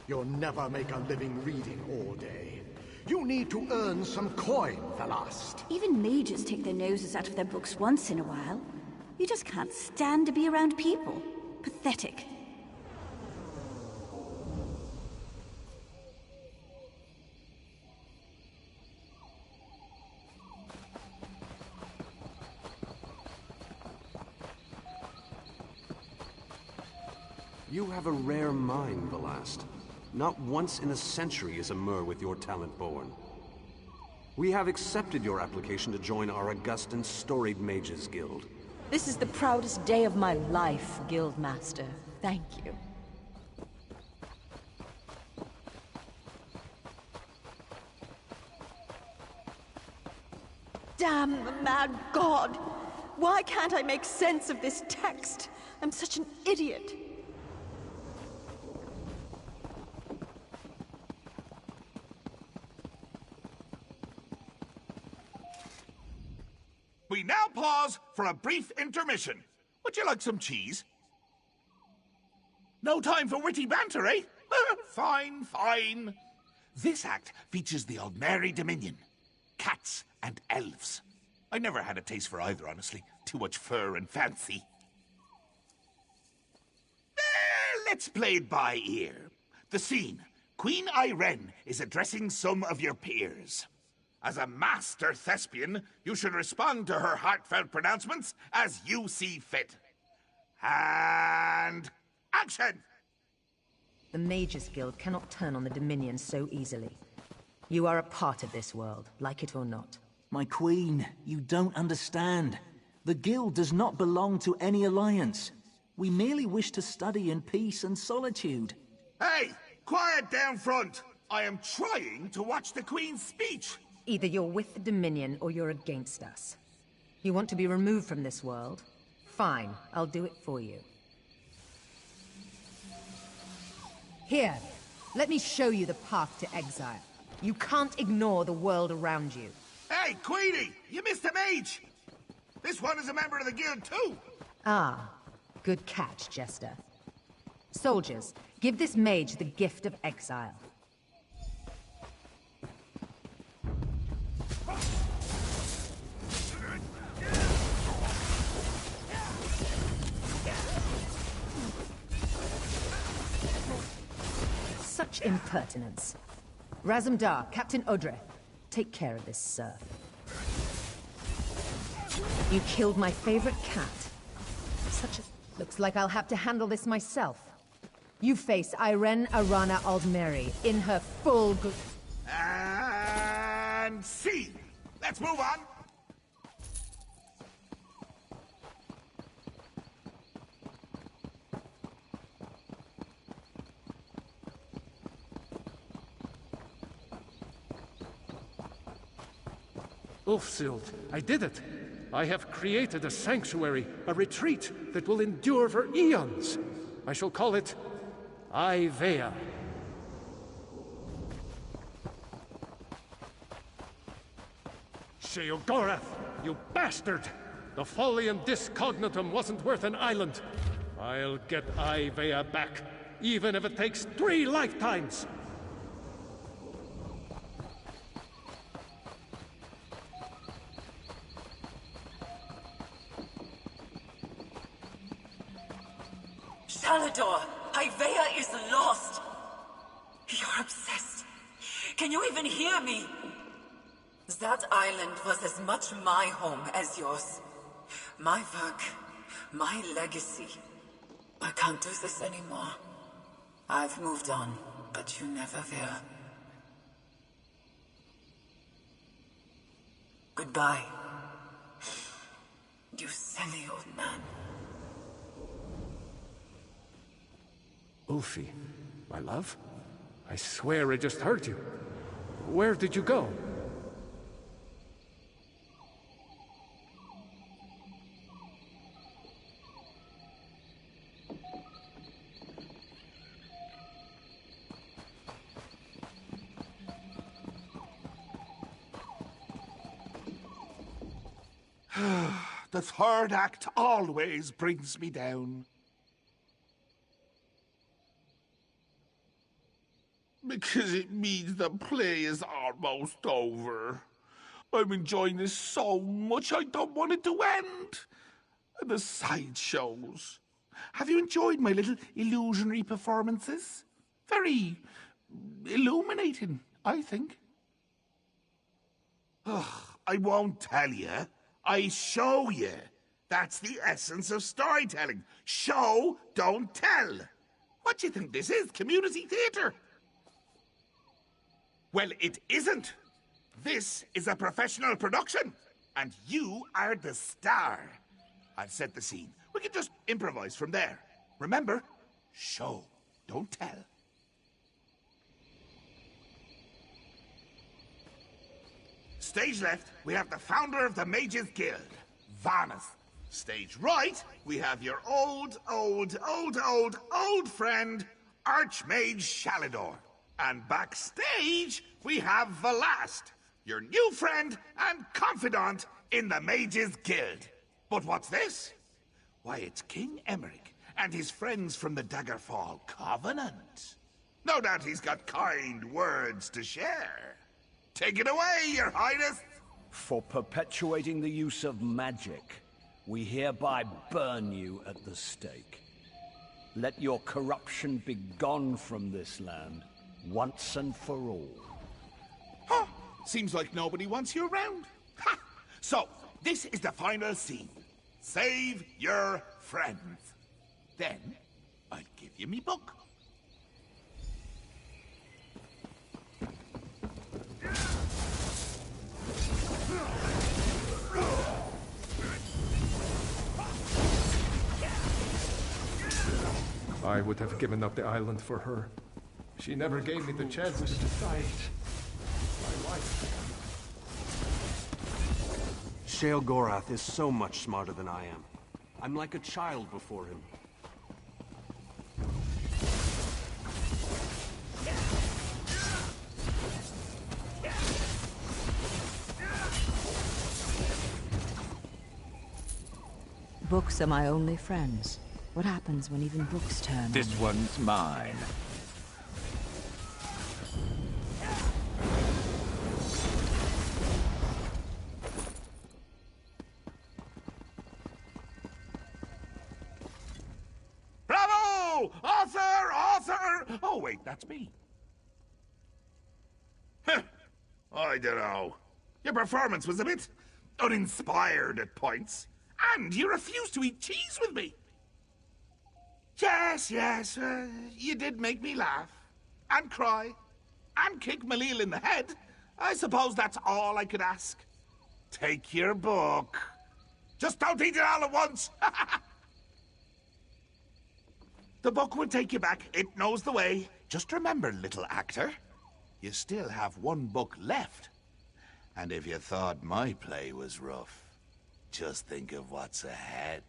You'll never make a living reading all day. You need to earn some coin, Velast. Even mages take their noses out of their books once in a while. You just can't stand to be around people. Pathetic. You have a rare mind, Velast. Not once in a century is a Mer with your talent born. We have accepted your application to join our august and storied Mages Guild. This is the proudest day of my life, Guildmaster. Thank you. Damn the mad god! Why can't I make sense of this text? I'm such an idiot. We now pause for a brief intermission. Would you like some cheese? No time for witty banter, eh? Fine, fine. This act features the Aldmeri Dominion. Cats and elves. I never had a taste for either, honestly. Too much fur and fancy. Let's play it by ear. The scene. Queen Irene is addressing some of your peers. As a master thespian, you should respond to her heartfelt pronouncements as you see fit. And action! The Mages Guild cannot turn on the Dominion so easily. You are a part of this world, like it or not. My queen, you don't understand. The Guild does not belong to any alliance. We merely wish to study in peace and solitude. Hey! Quiet down front! I am trying to watch the Queen's speech! Either you're with the Dominion or you're against us. You want to be removed from this world? Fine, I'll do it for you. Here, let me show you the path to exile. You can't ignore the world around you. Hey, Queenie! You missed a mage! This one is a member of the guild, too! Ah, good catch, Jester. Soldiers, give this mage the gift of exile. Such impertinence. Razumdar, Captain Odre, take care of this, sir. You killed my favorite cat. Such a... Looks like I'll have to handle this myself. You face Irene Arana Aldmeri in her full And see! Let's move on! Ulfsild, I did it! I have created a sanctuary, a retreat that will endure for eons. I shall call it Ivea. Sheogorath, you bastard! The Folium Discognitum wasn't worth an island. I'll get Ivea back, even if it takes 3 lifetimes! Salador, Ivea is lost! You're obsessed. Can you even hear me? That island was as much my home as yours. My work, my legacy. I can't do this anymore. I've moved on, but you never will. Goodbye. You silly old man. Ulfi, my love? I swear I just heard you. Where did you go? The third act always brings me down. Because it means the play is almost over. I'm enjoying this so much I don't want it to end. And the sideshows. Have you enjoyed my little illusionary performances? Very illuminating, I think. Ugh, I won't tell you. I show you. That's the essence of storytelling. Show, don't tell. What do you think this is? Community theatre? Well, it isn't. This is a professional production, and you are the star. I've set the scene. We can just improvise from there. Remember, show, don't tell. Stage left, we have the founder of the Mages Guild, Vanus. Stage right, we have your old friend, Archmage Shalidor. And backstage, we have Velast, your new friend and confidant in the Mages Guild. But what's this? Why, it's King Emmerich and his friends from the Daggerfall Covenant. No doubt he's got kind words to share. Take it away, Your Highness! For perpetuating the use of magic, we hereby burn you at the stake. Let your corruption be gone from this land, once and for all. Huh. Seems like nobody wants you around. Ha! So, this is the final scene. Save your friends. Then, I'll give you me book. I would have given up the island for her. She never gave me the chances to fight. My wife. Shale Gorath is so much smarter than I am. I'm like a child before him. Books are my only friends. What happens when even books turn This on me? one's mine. Bravo! Author! Author! Oh, wait, that's me. Heh. I don't know. Your performance was a bit uninspired at points. And you refused to eat cheese with me. Yes, you did make me laugh. And cry. And kick Malil in the head. I suppose that's all I could ask. Take your book. Just don't eat it all at once. The book will take you back. It knows the way. Just remember, little actor, you still have one book left. And if you thought my play was rough, just think of what's ahead.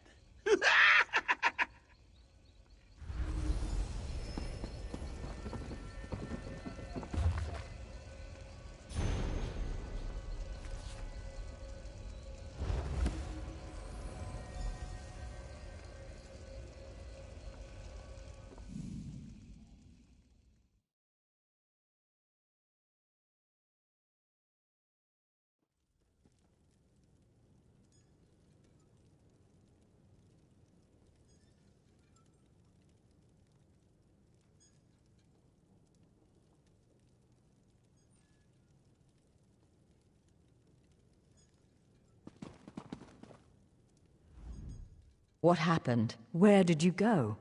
What happened? Where did you go?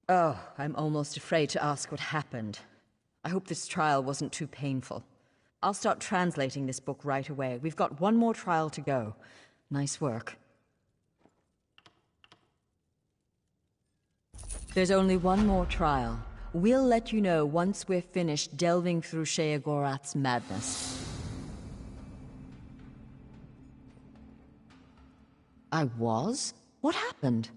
Oh, I'm almost afraid to ask what happened. I hope this trial wasn't too painful. I'll start translating this book right away. We've got one more trial to go. Nice work. There's only one more trial. We'll let you know once we're finished delving through Sheogorath's madness. I was? What happened?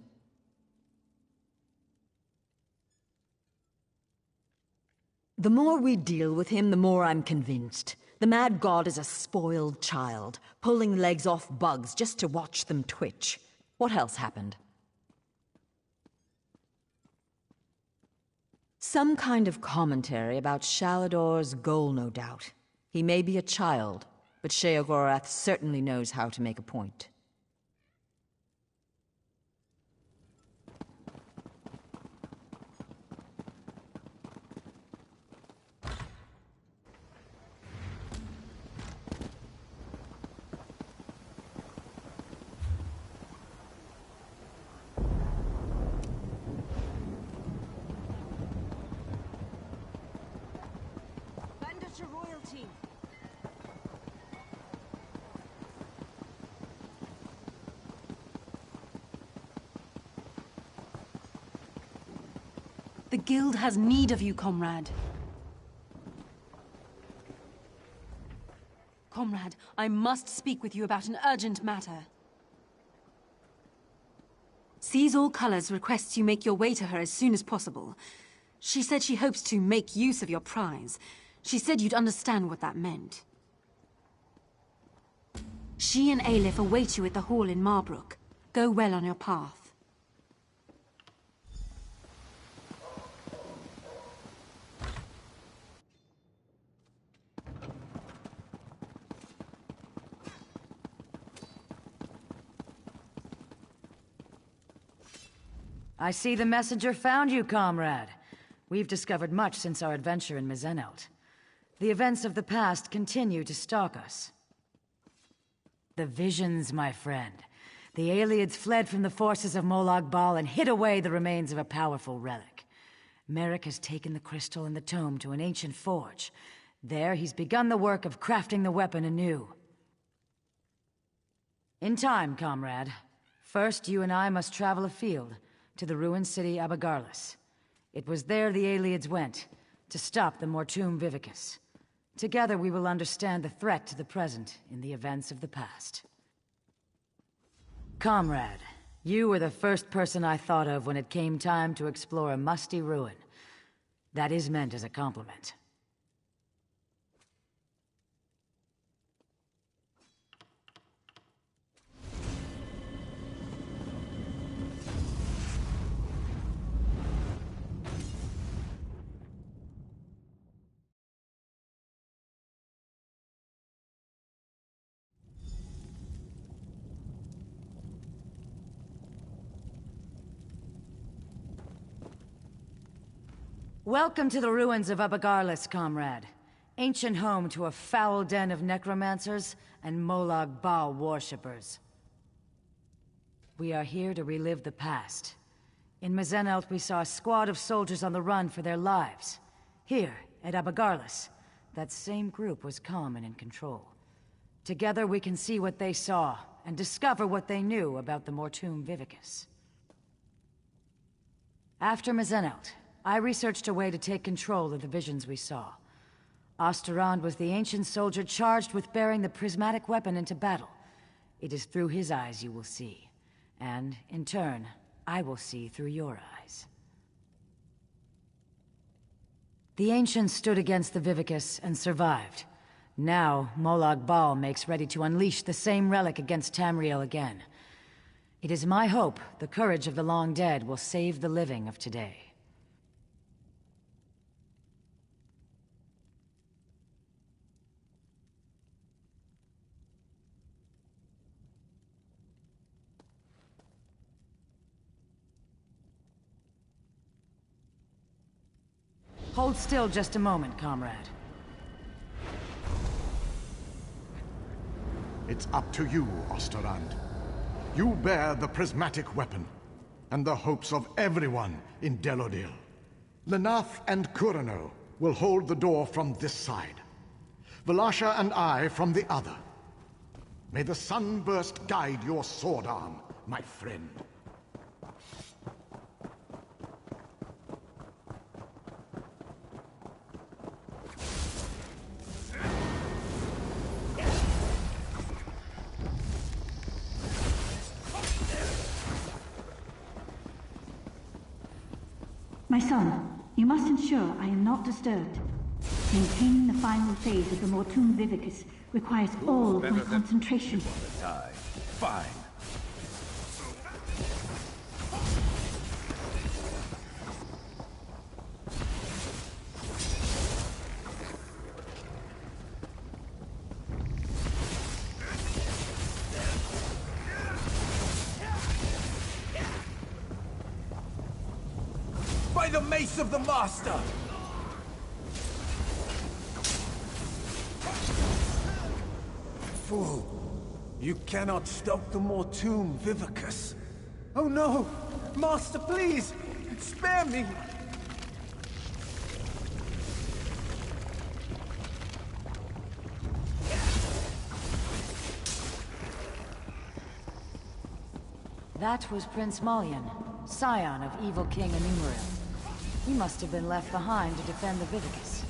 The more we deal with him, the more I'm convinced. The mad god is a spoiled child, pulling legs off bugs just to watch them twitch. What else happened? Some kind of commentary about Shalador's goal, no doubt. He may be a child, but Sheogorath certainly knows how to make a point. The guild has need of you, comrade. Comrade, I must speak with you about an urgent matter. Seize All Colors requests you make your way to her as soon as possible. She said she hopes to make use of your prize. She said you'd understand what that meant. She and Aelif await you at the hall in Marbrook. Go well on your path. I see the messenger found you, comrade. We've discovered much since our adventure in Mizenelt. The events of the past continue to stalk us. The visions, my friend. The Aelids fled from the forces of Malabal and hid away the remains of a powerful relic. Merrick has taken the crystal and the tome to an ancient forge. There, he's begun the work of crafting the weapon anew. In time, comrade. First, you and I must travel afield, to the ruined city Abagarlis. It was there the Aelids went, to stop the Mortum Vivicus. Together we will understand the threat to the present in the events of the past. Comrade, you were the first person I thought of when it came time to explore a musty ruin. That is meant as a compliment. Welcome to the ruins of Abagarlis, comrade. Ancient home to a foul den of necromancers and Molag Bal worshippers. We are here to relive the past. In Mizenelt, we saw a squad of soldiers on the run for their lives. Here, at Abagarlis, that same group was calm and in control. Together we can see what they saw, and discover what they knew about the Mortum Vivicus. After Mizenelt, I researched a way to take control of the visions we saw. Osterand was the ancient soldier charged with bearing the prismatic weapon into battle. It is through his eyes you will see. And, in turn, I will see through your eyes. The ancients stood against the Vivicus and survived. Now, Molag Bal makes ready to unleash the same relic against Tamriel again. It is my hope the courage of the long dead will save the living of today. Hold still just a moment, comrade. It's up to you, Osterand. You bear the prismatic weapon, and the hopes of everyone in Delodil. Lenath and Kurano will hold the door from this side. Velasha and I from the other. May the sunburst guide your sword arm, my friend. My son, you must ensure I am not disturbed. Maintaining the final phase of the Mortum Vivicus requires all of my concentration. Fine. By the mace of the Master! Fool! You cannot stop the Mortum Vivicus. Oh no! Master, please! Spare me! That was Prince Malyan, scion of evil King Enumeril. He must have been left behind to defend the Vivicus.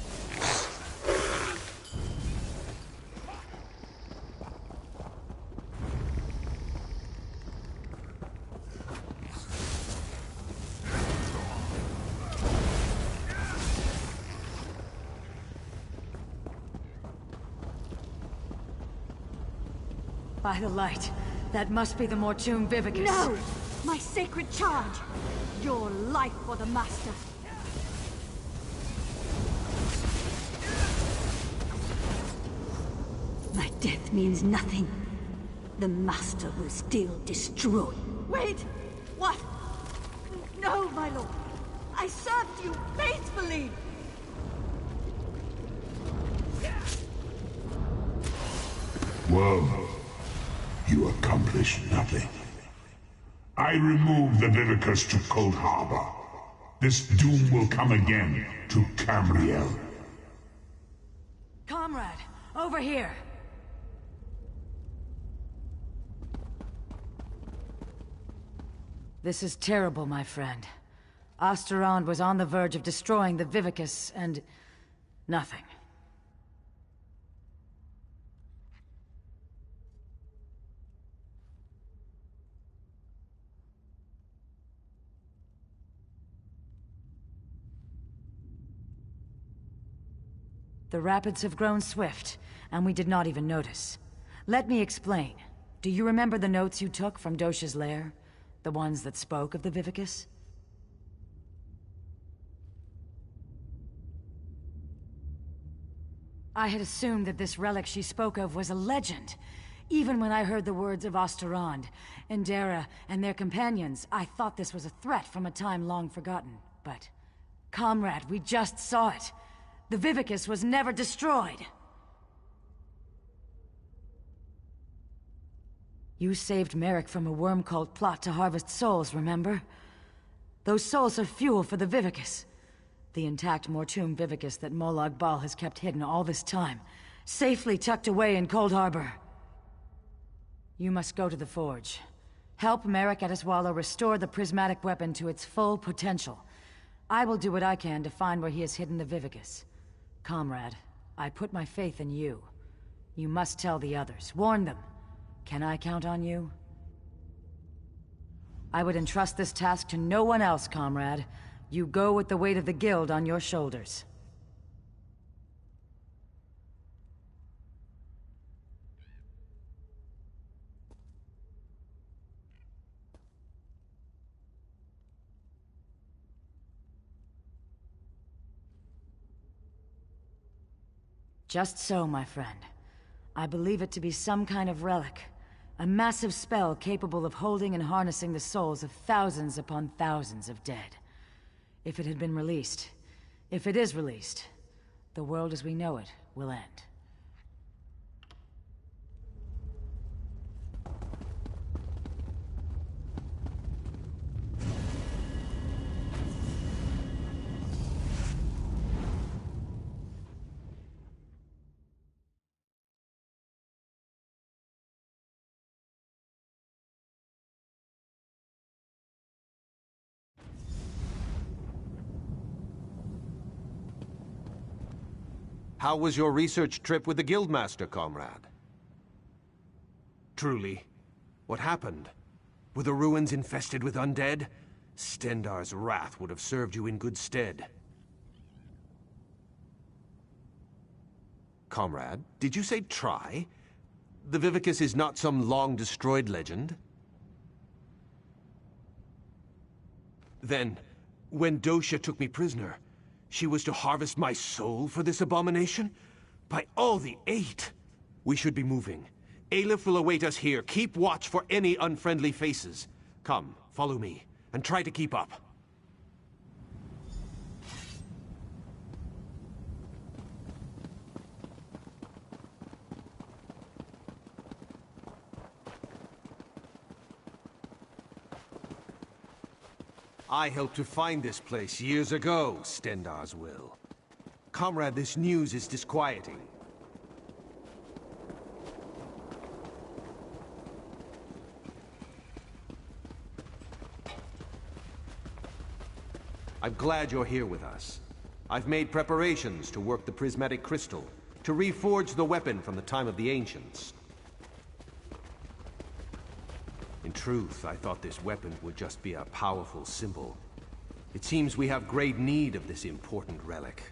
By the light, that must be the Mortum Vivicus. No! My sacred charge! Your life for the Master! My death means nothing. The Master will still destroy. Wait! What? No, my lord! I served you faithfully! Well, you accomplished nothing. I removed the Vivicus to Cold Harbor. This doom will come again to Cambriel. Comrade, over here! This is terrible, my friend. Osterond was on the verge of destroying the Vivicus, and nothing. The rapids have grown swift, and we did not even notice. Let me explain. Do you remember the notes you took from Dosha's lair? The ones that spoke of the Vivicus? I had assumed that this relic she spoke of was a legend. Even when I heard the words of Osterond, Endera, and their companions, I thought this was a threat from a time long forgotten. But, comrade, we just saw it. The Vivicus was never destroyed! You saved Merrick from a worm-cult plot to harvest souls, remember? Those souls are fuel for the Vivicus. The intact Mortum Vivicus that Malabal has kept hidden all this time, safely tucked away in Cold Harbor. You must go to the Forge. Help Merrick Adeswala restore the prismatic weapon to its full potential. I will do what I can to find where he has hidden the Vivicus. Comrade, I put my faith in you. You must tell the others. Warn them. Can I count on you? I would entrust this task to no one else, comrade. You go with the weight of the Guild on your shoulders. Just so, my friend. I believe it to be some kind of relic. A massive spell capable of holding and harnessing the souls of thousands upon thousands of dead. If it had been released, if it is released, the world as we know it will end. How was your research trip with the Guildmaster, comrade? Truly. What happened? Were the ruins infested with undead? Stendar's wrath would have served you in good stead. Comrade, did you say try? The Vivicus is not some long-destroyed legend? Then, when Dotia took me prisoner, she was to harvest my soul for this abomination? By all the eight! We should be moving. Aleph will await us here. Keep watch for any unfriendly faces. Come, follow me, and try to keep up. I helped to find this place years ago, Stendar's will. Comrade, this news is disquieting. I'm glad you're here with us. I've made preparations to work the prismatic crystal, to reforge the weapon from the time of the ancients. In truth, I thought this weapon would just be a powerful symbol. It seems we have great need of this important relic.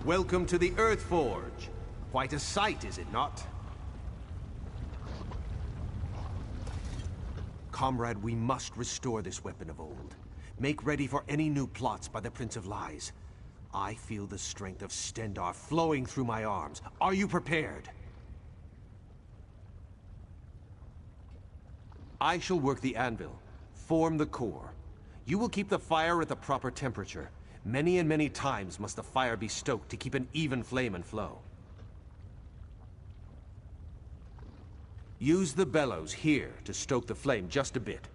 Welcome to the Earth Forge. Quite a sight, is it not? Comrade, we must restore this weapon of old. Make ready for any new plots by the Prince of Lies. I feel the strength of Stendarr flowing through my arms. Are you prepared? I shall work the anvil, form the core. You will keep the fire at the proper temperature. Many and many times must the fire be stoked to keep an even flame and flow. Use the bellows here to stoke the flame just a bit.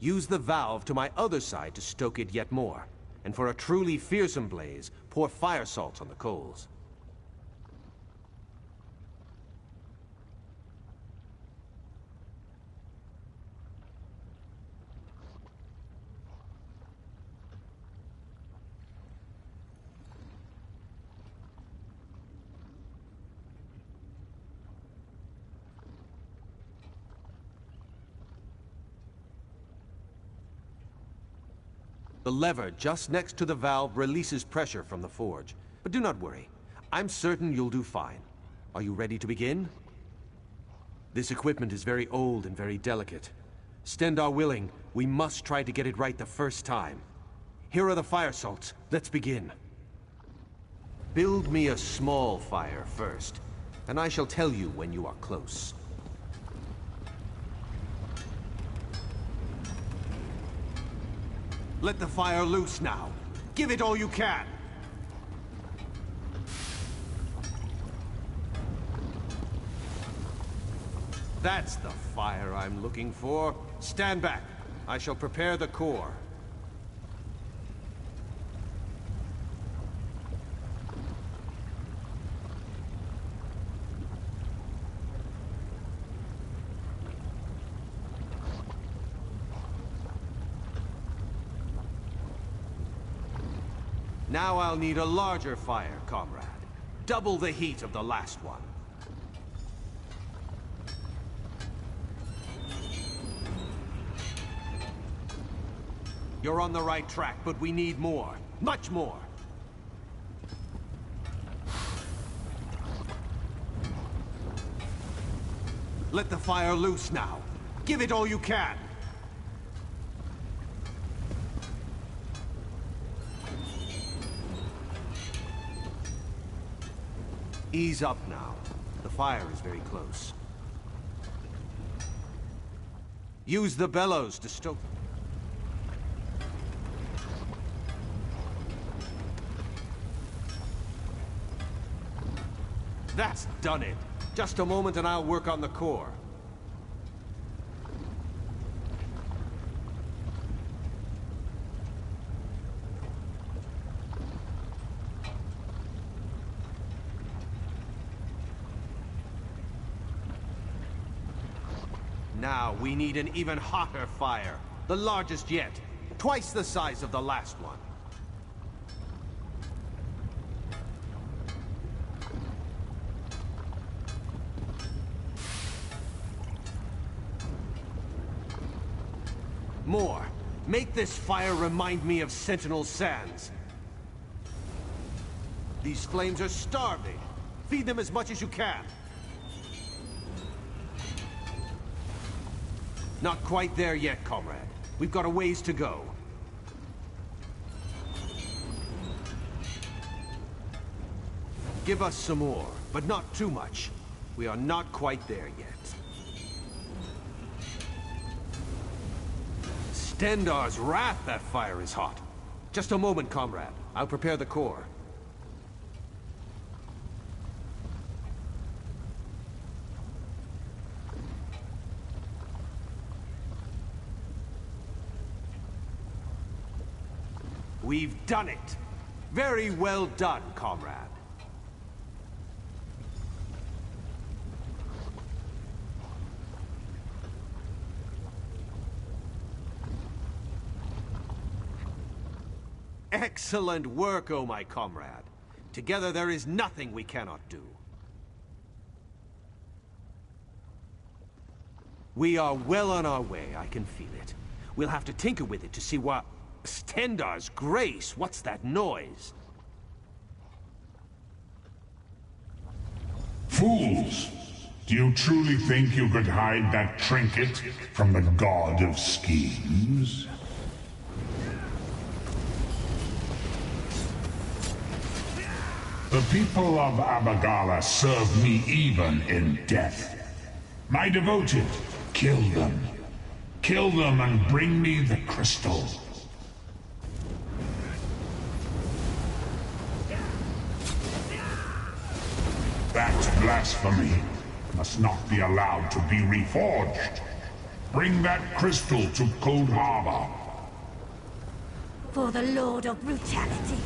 Use the valve to my other side to stoke it yet more. And for a truly fearsome blaze, pour fire salts on the coals. The lever just next to the valve releases pressure from the forge. But do not worry. I'm certain you'll do fine. Are you ready to begin? This equipment is very old and very delicate. Stendarr willing, we must try to get it right the first time. Here are the fire salts. Let's begin. Build me a small fire first, and I shall tell you when you are close. Let the fire loose now. Give it all you can. That's the fire I'm looking for. Stand back. I shall prepare the core. Now I'll need a larger fire, comrade. Double the heat of the last one. You're on the right track, but we need more. Much more. Let the fire loose now. Give it all you can. Ease up now. The fire is very close. Use the bellows to stoke. That's done it. Just a moment and I'll work on the core. Now we need an even hotter fire. The largest yet. Twice the size of the last one. More. Make this fire remind me of Sentinel Sands. These flames are starving. Feed them as much as you can. Not quite there yet, comrade. We've got a ways to go. Give us some more, but not too much. We are not quite there yet. Stendar's wrath, that fire is hot. Just a moment, comrade. I'll prepare the core. We've done it! Very well done, comrade. Excellent work, oh my comrade. Together there is nothing we cannot do. We are well on our way, I can feel it. We'll have to tinker with it to see what... Stendar's grace, what's that noise? Fools! Do you truly think you could hide that trinket from the god of schemes? The people of Abagala serve me even in death. My devoted, kill them. Kill them and bring me the crystal. That blasphemy must not be allowed to be reforged. Bring that crystal to Cold Harbor. For the Lord of Brutality.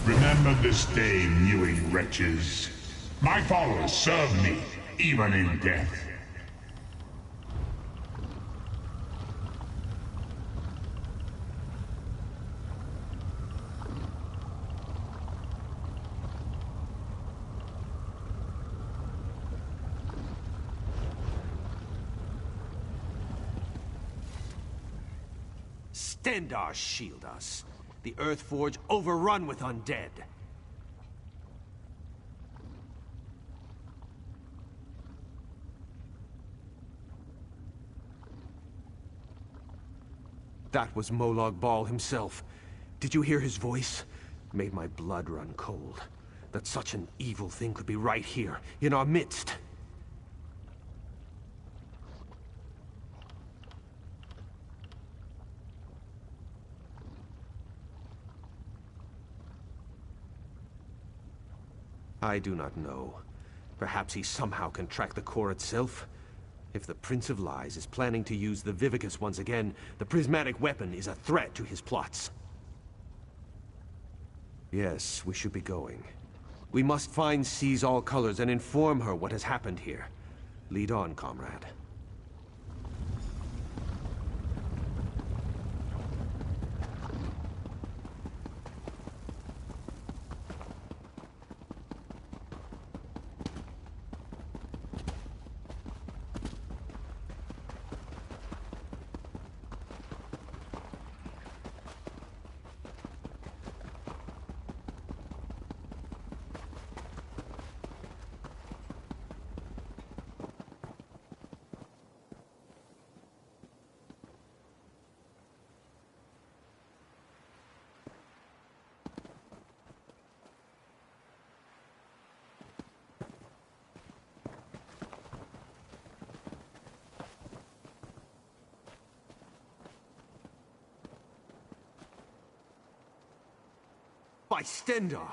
Remember this day, mewing wretches. My followers serve me, even in death. Stendar shield us. The Earthforge overrun with undead. That was Malabal himself. Did you hear his voice? Made my blood run cold. That such an evil thing could be right here, in our midst. I do not know. Perhaps he somehow can track the core itself? If the Prince of Lies is planning to use the Vivicus once again, the prismatic weapon is a threat to his plots. Yes, we should be going. We must find Seize All Colors and inform her what has happened here. Lead on, comrade. By Stendar!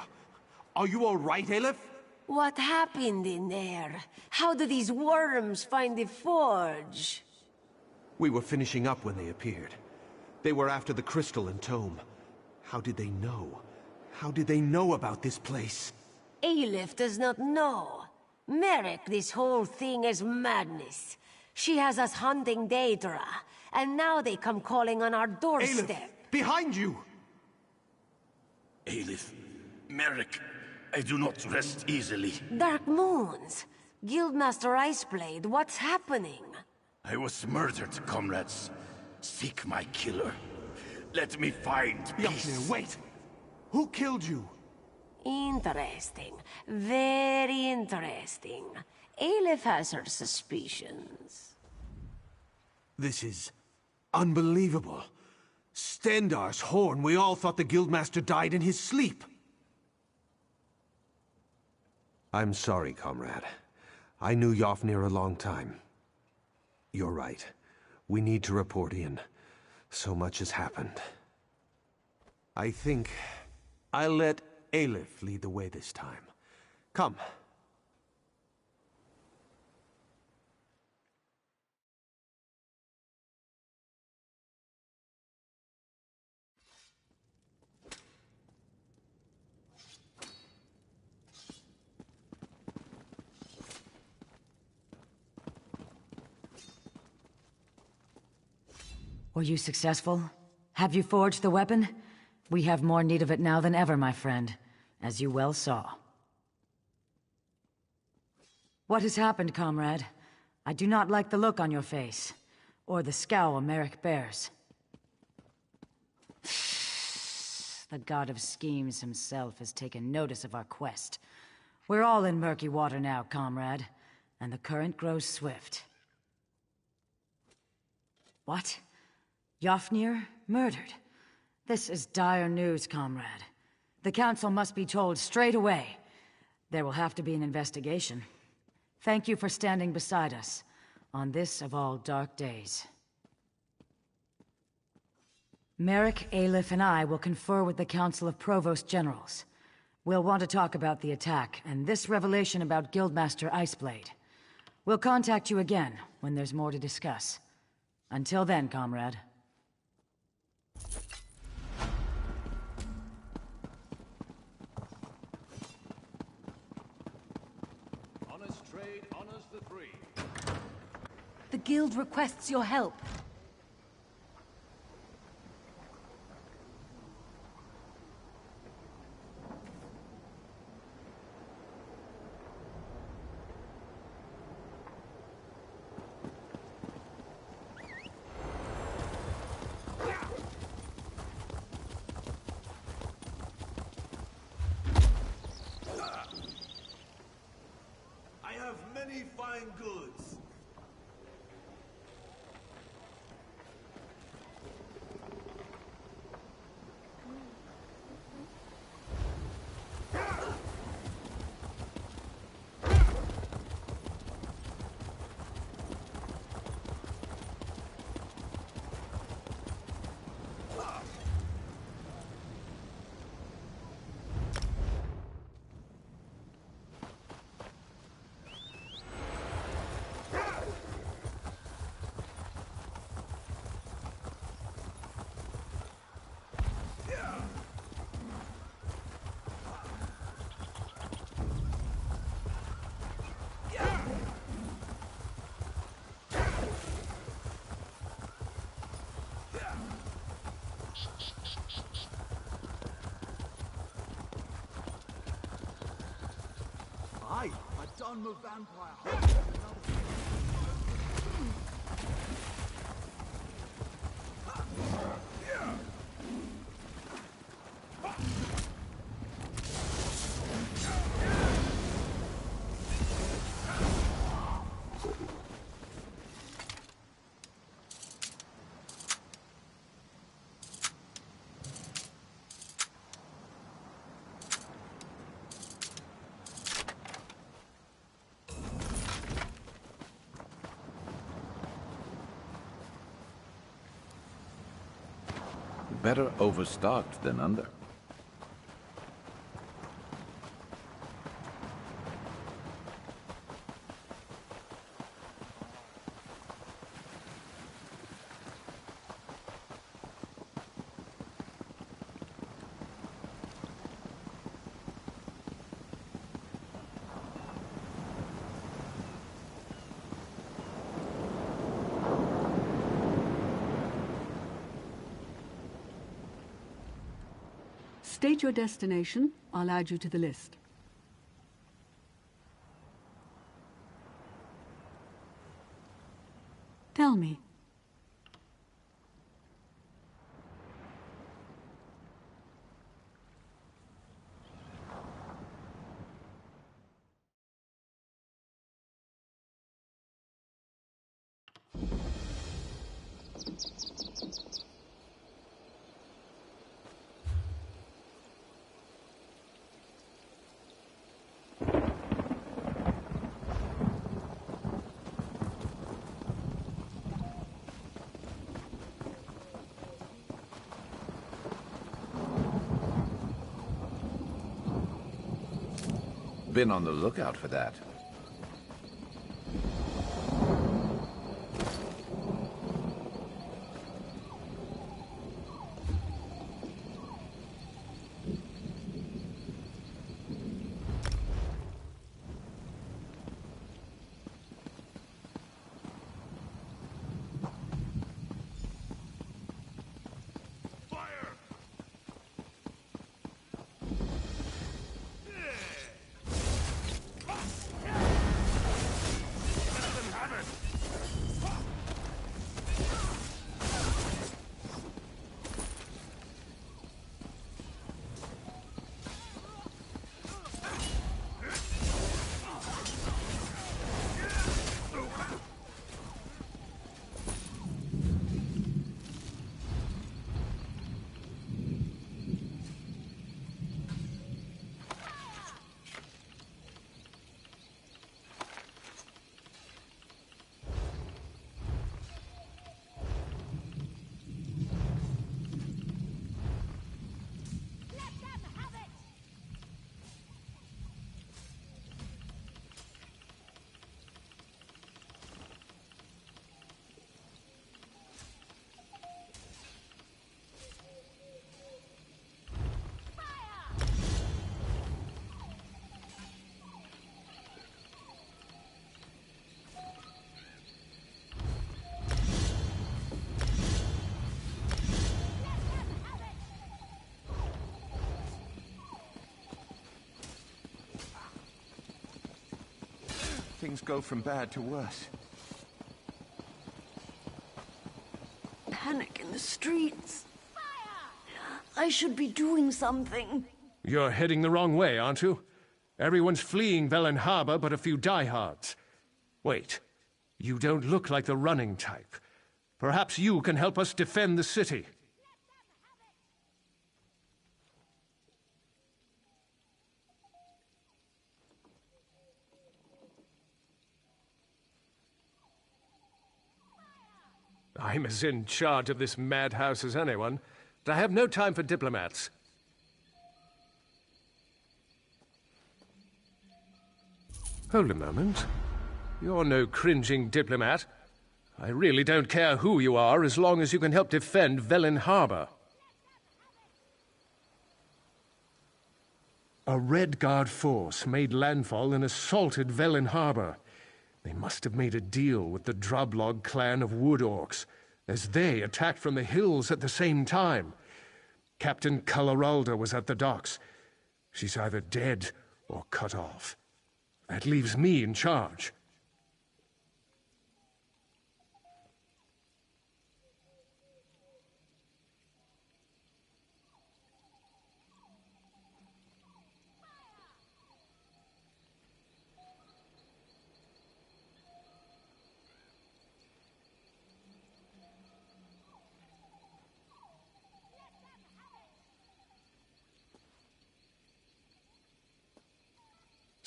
Are you all right, Aleph? What happened in there? How do these worms find the forge? We were finishing up when they appeared. They were after the crystal and tome. How did they know? How did they know about this place? Aelif does not know. Merrick, this whole thing is madness. She has us hunting Daedra, and now they come calling on our doorstep. Aelif, behind you! Aelif, Merrick, I do not rest easily. Dark Moons! Guildmaster Iceblade, what's happening? I was murdered, comrades. Seek my killer. Let me find peace. Yafnir, wait! Who killed you? Interesting. Very interesting. Aelif has her suspicions. This is unbelievable. Stendarr's horn. We all thought the Guildmaster died in his sleep. I'm sorry, comrade. I knew Yafnir a long time. You're right. We need to report in. So much has happened. I think I'll let Aelif lead the way this time. Come. Were you successful? Have you forged the weapon? We have more need of it now than ever, my friend, as you well saw. What has happened, comrade? I do not like the look on your face, or the scowl Merrick bears. The god of schemes himself has taken notice of our quest. We're all in murky water now, comrade, and the current grows swift. What? Yafnir murdered? This is dire news, comrade. The Council must be told straight away. There will have to be an investigation. Thank you for standing beside us on this of all dark days. Merrick, Aelif, and I will confer with the Council of Provost Generals. We'll want to talk about the attack and this revelation about Guildmaster Iceblade. We'll contact you again when there's more to discuss. Until then, comrade. Honest trade honors the free. The guild requests your help. Many fine goods. Aye, a Dunmer vampire. Better overstocked than under. State your destination. I'll add you to the list. Tell me. Been on the lookout for that. Things go from bad to worse. Panic in the streets. I should be doing something. You're heading the wrong way, aren't you? Everyone's fleeing Velen Harbor but a few diehards. Wait, you don't look like the running type. Perhaps you can help us defend the city. I'm as in charge of this madhouse as anyone, but I have no time for diplomats. Hold a moment. You're no cringing diplomat. I really don't care who you are as long as you can help defend Velen Harbor. A Red Guard force made landfall and assaulted Velen Harbor. They must have made a deal with the Drublog clan of Wood Orcs, as they attacked from the hills at the same time. Captain Coloralda was at the docks. She's either dead or cut off. That leaves me in charge.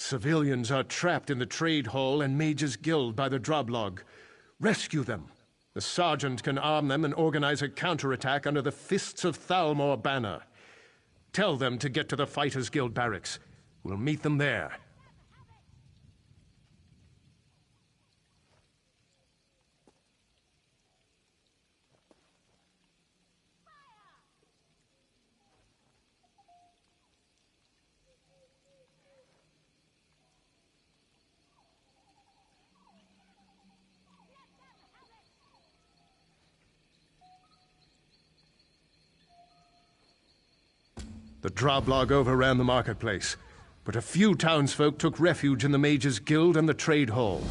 Civilians are trapped in the Trade Hall and Mage's Guild by the Drublog. Rescue them. The sergeant can arm them and organize a counterattack under the Fists of Thalmor banner. Tell them to get to the Fighters Guild barracks. We'll meet them there. The Droblog overran the marketplace, but a few townsfolk took refuge in the Mages' Guild and the Trade Hall.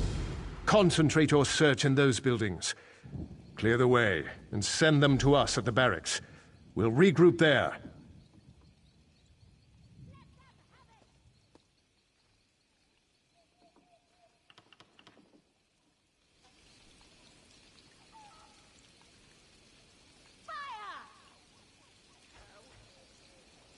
Concentrate your search in those buildings. Clear the way, and send them to us at the barracks. We'll regroup there,